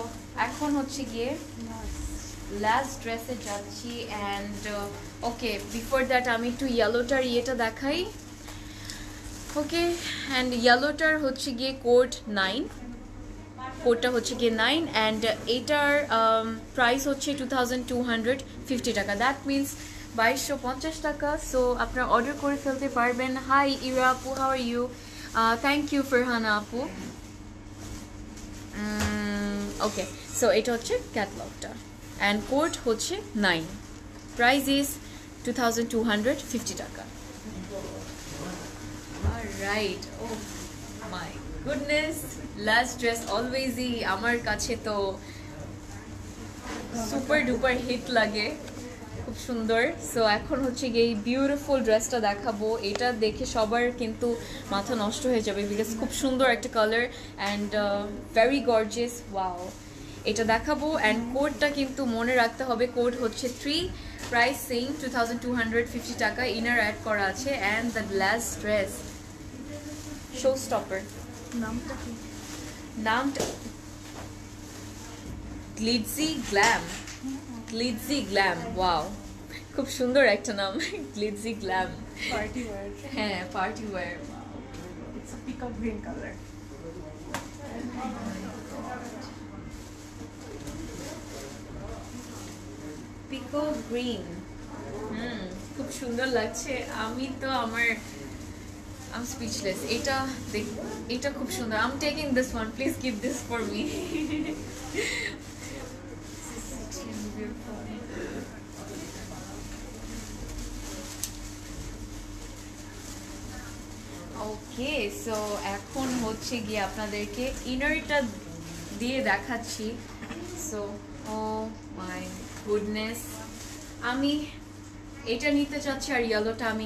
এখন হচ্ছে গিয়ে লাস্ট ড্রেসে যাচ্ছি অ্যান্ড ওকে, বিফোর দ্যাট আমি একটু ইয়েলোটার ইয়েটা দেখাই। ওকে, অ্যান্ড ইয়েলোটার হচ্ছে গিয়ে কোড 9, কোডটা হচ্ছে গিয়ে 9 অ্যান্ড এইটার প্রাইস হচ্ছে 2250 টাকা, দ্যাট মিনস 2250 টাকা। সো আপনারা অর্ডার করে ফেলতে পারবেন। হাই ইরা আপু, how are you? Thank you Farhana আপু। ওকে, সো এটা হচ্ছে ক্যাটালগটা অ্যান্ড কোড হচ্ছে 9, প্রাইস ইজ 2250 টাকা। Right, oh my goodness, last dress অলওয়েজই আমার কাছে তো সুপার ডুপার হিট লাগে, খুব সুন্দর। সো এখন হচ্ছে গিয়ে এই বিউটিফুল ড্রেসটা দেখাবো। এটা দেখে সবার কিন্তু মাথা নষ্ট হয়ে যাবে বিকজ খুব সুন্দর একটা colour and very gorgeous. Wow, এটা দেখাবো অ্যান্ড কোডটা কিন্তু মনে রাখতে হবে, কোড হচ্ছে 3, প্রাইস সেম 2250 টাকা, ইনার অ্যাড করা আছে and the last dress showstopper. নামটা কি? নামটা glitzy glam, glitzy glam. Wow, খুব সুন্দর একটা নাম, গ্লিটজি গ্ল্যাম। Party wear. হ্যাঁ, party wear. It's peacock green colour. Peacock green, খুব সুন্দর লাগছে। আমি তো I'm speechless. এটা খুব সুন্দর। I'm taking this one. Please keep this for me. Okay, so এখন হচ্ছে গিয়ে আপনাদেরকে ইনারটা দিয়ে দেখাচ্ছি। সো ও মাই গুডনেস, আমি এটা নিতে চাচ্ছি আর ইয়েলোটা আমি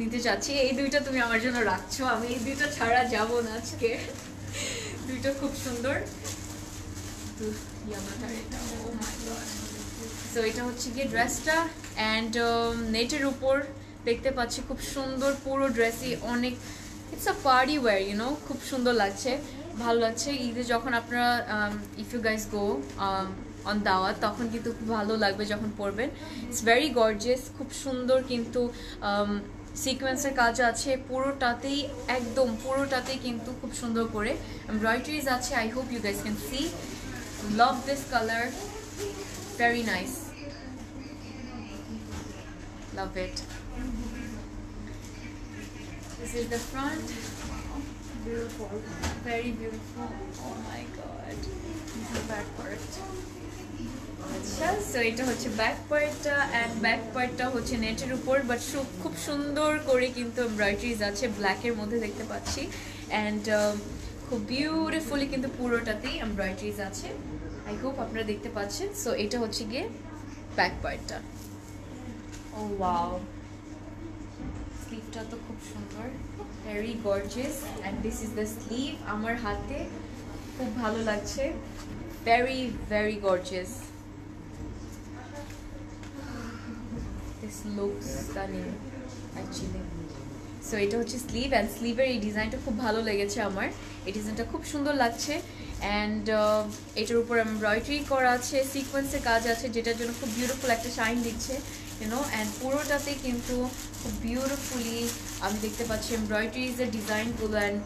নিতে চাচ্ছি। এই দুইটা তুমি আমার জন্য রাখছো, আমি এই দুইটা ছাড়া যাব না আজকে। দুইটা খুব সুন্দর। সো এটা হচ্ছে গিয়ে ড্রেসটা অ্যান্ড নেটের উপর দেখতে পাচ্ছি, খুব সুন্দর পুরো ড্রেসই, অনেক it's a party wear, you know, খুব সুন্দর লাগছে, ভালো লাগছে। ঈদে যখন আপনারা if you guys go on দাওয়াত, তখন কিন্তু খুব ভালো লাগবে যখন পরবেন। ইটস ভেরি গর্জিয়াস, খুব সুন্দর, কিন্তু সিকোয়েন্সের কাজ আছে পুরোটাতেই, একদম পুরোটাতেই কিন্তু খুব সুন্দর করে এমব্রয়ডারিজ আছে। I hope you guys can see, love this colour, very nice, love it. This is the front. Beautiful. Very beautiful. Oh my god. This is the back part. আচ্ছা, সো এটা হচ্ছে ব্যাক পার্টটা and back পার্টটা হচ্ছে নেটের উপর, but খুব সুন্দর করে কিন্তু এমব্রয়ডারিজ আছে, ব্ল্যাকের মধ্যে দেখতে পাচ্ছি অ্যান্ড খুব বিউটিফুলি কিন্তু পুরোটাতেই এমব্রয়ডারিজ আছে। আই হোপ আপনারা দেখতে পাচ্ছেন। সো এটা হচ্ছে গিয়ে ব্যাক পার্টটা। ও ওয়াও, স্লিভটা তো খুব সুন্দর, very gorgeous and this is the sleeve. আমার হাতে খুব ভালো লাগছে, very very gorgeous. This looks stunning actually. So এটা হচ্ছে স্লিভ অ্যান্ড স্লিভের এই ডিজাইনটা খুব ভালো লেগেছে আমার, এই ডিজাইনটা খুব সুন্দর লাগছে অ্যান্ড এটার উপর এমব্রয়ডারি করা আছে, সিকোয়েন্সের কাজ আছে, যেটার জন্য খুব বিউটিফুল একটা শাইন দিচ্ছে, ইউনো, অ্যান্ড পুরোটাতে কিন্তু খুব বিউটিফুলি আমি দেখতে পাচ্ছি এমব্রয়ডারিজের ডিজাইনগুলো অ্যান্ড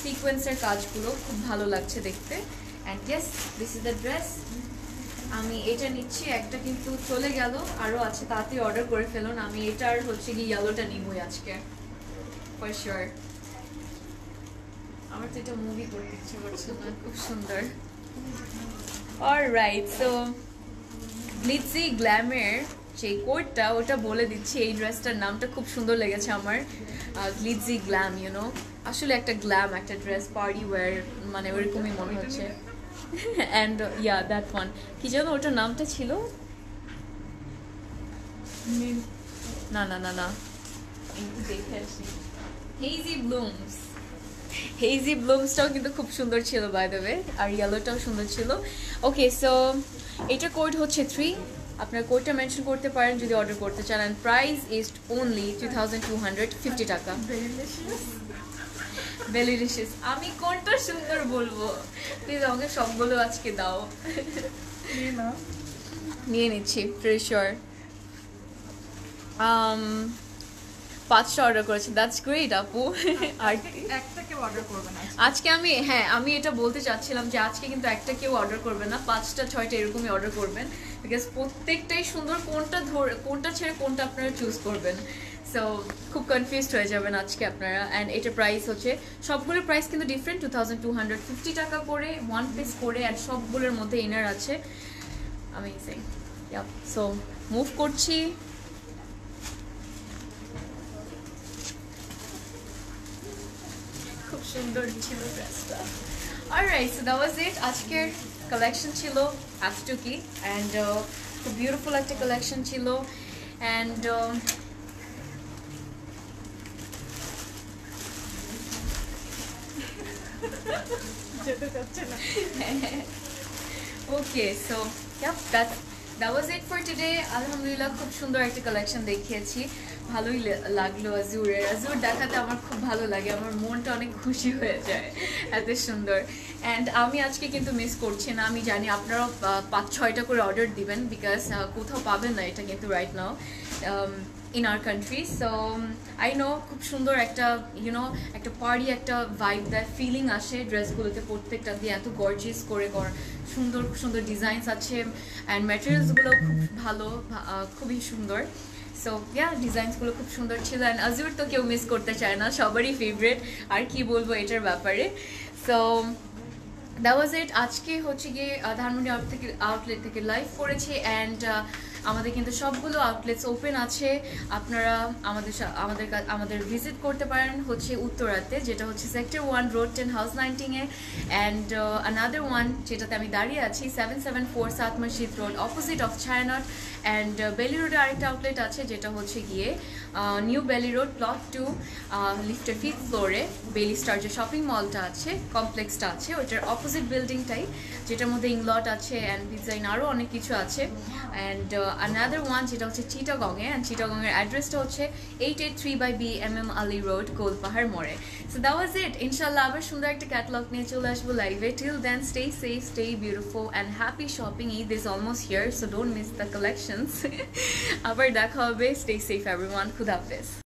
সিকোয়েন্সের কাজগুলো খুব ভালো লাগছে দেখতে। And yes, this is the dress. আমি এটা নিচ্ছি, একটা কিন্তু চলে গেল, আরও আছে, তাড়াতাড়ি অর্ডার করে ফেলুন। আমি এটার হচ্ছে কি ইয়েলোটা নিবই আজকে। For sure. আমার তো এটা মুভি করতে ইচ্ছে করছে না, খুব সুন্দর। অলরাইট, সো গ্লিটজি গ্ল্যামের যে কোটটা ওটা বলে দিচ্ছি, এই ড্রেসটার নামটা খুব সুন্দর লেগেছে আমার, গ্লিটজি গ্ল্যাম, ইউনো আসলে একটা গ্ল্যাম, একটা ড্রেস পার্টি ওয়্যার, মানে ওরকমই মনে হচ্ছে। অ্যান্ড ইয়া দ্যাট ওয়ান, কি যেন ওটার নামটা ছিল, না না না না, দেখে আসি, হেজি ব্লুমস। হেজি ব্লুমসটাও কিন্তু খুব সুন্দর ছিল বাই দ্য ওয়ে, আর ইয়েলোটাও সুন্দর ছিল। ওকে, সো এটা কোড হচ্ছে 3, আপনার কোডটা মেনশন করতে পারেন যদি অর্ডার করতে চান, অ্যান্ড প্রাইস ইজ অনলি 2250 টাকা। বেলিডিশিয়াস, আমি কোনটা সুন্দর বলবো, প্লিজ আমাকে সবগুলো আজকে দাও। নিয়ে নিচ্ছি ফ্রি শিওর। 5টা অর্ডার করেছি, দ্যাটস গ্রেট আপু। আর একটা কেউ অর্ডার করবে না আজকে আমি এটা বলতে চাচ্ছিলাম যে আজকে কিন্তু একটা কেউ অর্ডার করবে না, 5টা 6টা এরকমই অর্ডার করবেন, বিকজ প্রত্যেকটাই সুন্দর, কোনটা ছেড়ে কোনটা আপনারা চুজ করবেন। সো খুব কনফিউজড হয়ে যাবেন আজকে আপনারা। অ্যান্ড এটার প্রাইস হচ্ছে, সবগুলোর প্রাইস কিন্তু ডিফারেন্ট, 2250 টাকা করে, 1 পিস করে, অ্যান্ড সবগুলোর মধ্যে ইনার আছে। অ্যামেজিং। ইয়াপ, সো মুভ করছি। খুব সুন্দর ছিল ড্রেসটা। অলরাইট, সো দ্যাট ওয়াজ ইট, আজকের কালেকশন ছিল এতটুকুই, অ্যান্ড খুব বিউটিফুল একটা কালেকশন ছিল। অ্যান্ড যেতে চাচ্ছে না। ওকে, so that was it for today. আলহামদুলিল্লাহ খুব সুন্দর একটা কালেকশন দেখিয়েছি, ভালোই লাগলো। আজুর দেখাতে আমার খুব ভালো লাগে, আমার মনটা অনেক খুশি হয়ে যায়, এত সুন্দর। অ্যান্ড আমি আজকে কিন্তু মিস করছি না, আমি জানি আপনারাও 5-6টা করে অর্ডার দিবেন, বিকজ কোথাও পাবেন না এটা কিন্তু right now in our country. So I know খুব সুন্দর একটা একটা পার্টি, একটা ভাইব দেয়, ফিলিং আসে ড্রেসগুলোতে, প্রত্যেকটা দিয়ে এত গর্জিয়াস করে সুন্দর সুন্দর ডিজাইনস আছে, অ্যান্ড ম্যাটেরিয়ালসগুলো খুব ভালো, খুবই সুন্দর। সো ইয়া, ডিজাইনসগুলো খুব সুন্দর ছিল, অ্যান্ড আজুর তো কেউ মিস করতে চায় না, সবারই ফেভারিট, আর কি বলবো এটার ব্যাপারে। সো দ্যাট ওয়াজ ইট, আজকে হচ্ছে গিয়ে ধানমন্ডি আউটলেট থেকে লাইভ করেছি, অ্যান্ড আমাদের কিন্তু সবগুলো আউটলেটস ওপেন আছে, আপনারা আমাদের ভিজিট করতে পারেন হচ্ছে উত্তরাতে, যেটা হচ্ছে সেক্টর 1 রোড 10 হাউস 19-এ, অ্যান্ড আনাদার ওয়ান যেটাতে আমি দাঁড়িয়ে আছি 774 সাত মসজিদ road opposite of Chhayanaut, and Baily রোডে আরেকটা আউটলেট আছে যেটা হচ্ছে গিয়ে নিউ বেলি রোড প্লট 2 লিফটের 5th ফ্লোরে বেলি স্টার যে শপিং মলটা আছে, কমপ্লেক্সটা আছে, ওইটার অপোজিট বিল্ডিংটাই, যেটার মধ্যে ইংলট আছে অ্যান্ড ডিজাইন আরও অনেক কিছু আছে। অ্যান্ড আনাদার ওয়ান যেটা হচ্ছে চিটাগংয়ে, অ্যান্ড চিটাগংয়ের অ্যাড্রেসটা হচ্ছে 883/B MM Ali road, Golpahar মোড়ে। সো দ্যাট ওয়াজ ইট, ইনশাল্লাহ আবার সুন্দর একটা ক্যাটালগ নিয়ে চলে আসবো লাইভে। Till then stay safe, stay beautiful and happy shopping. Eid is almost here, so don't miss the collections. আবার দেখা হবে, স্টে সেফ এভরিওয়ান, খুদা হাফেজ।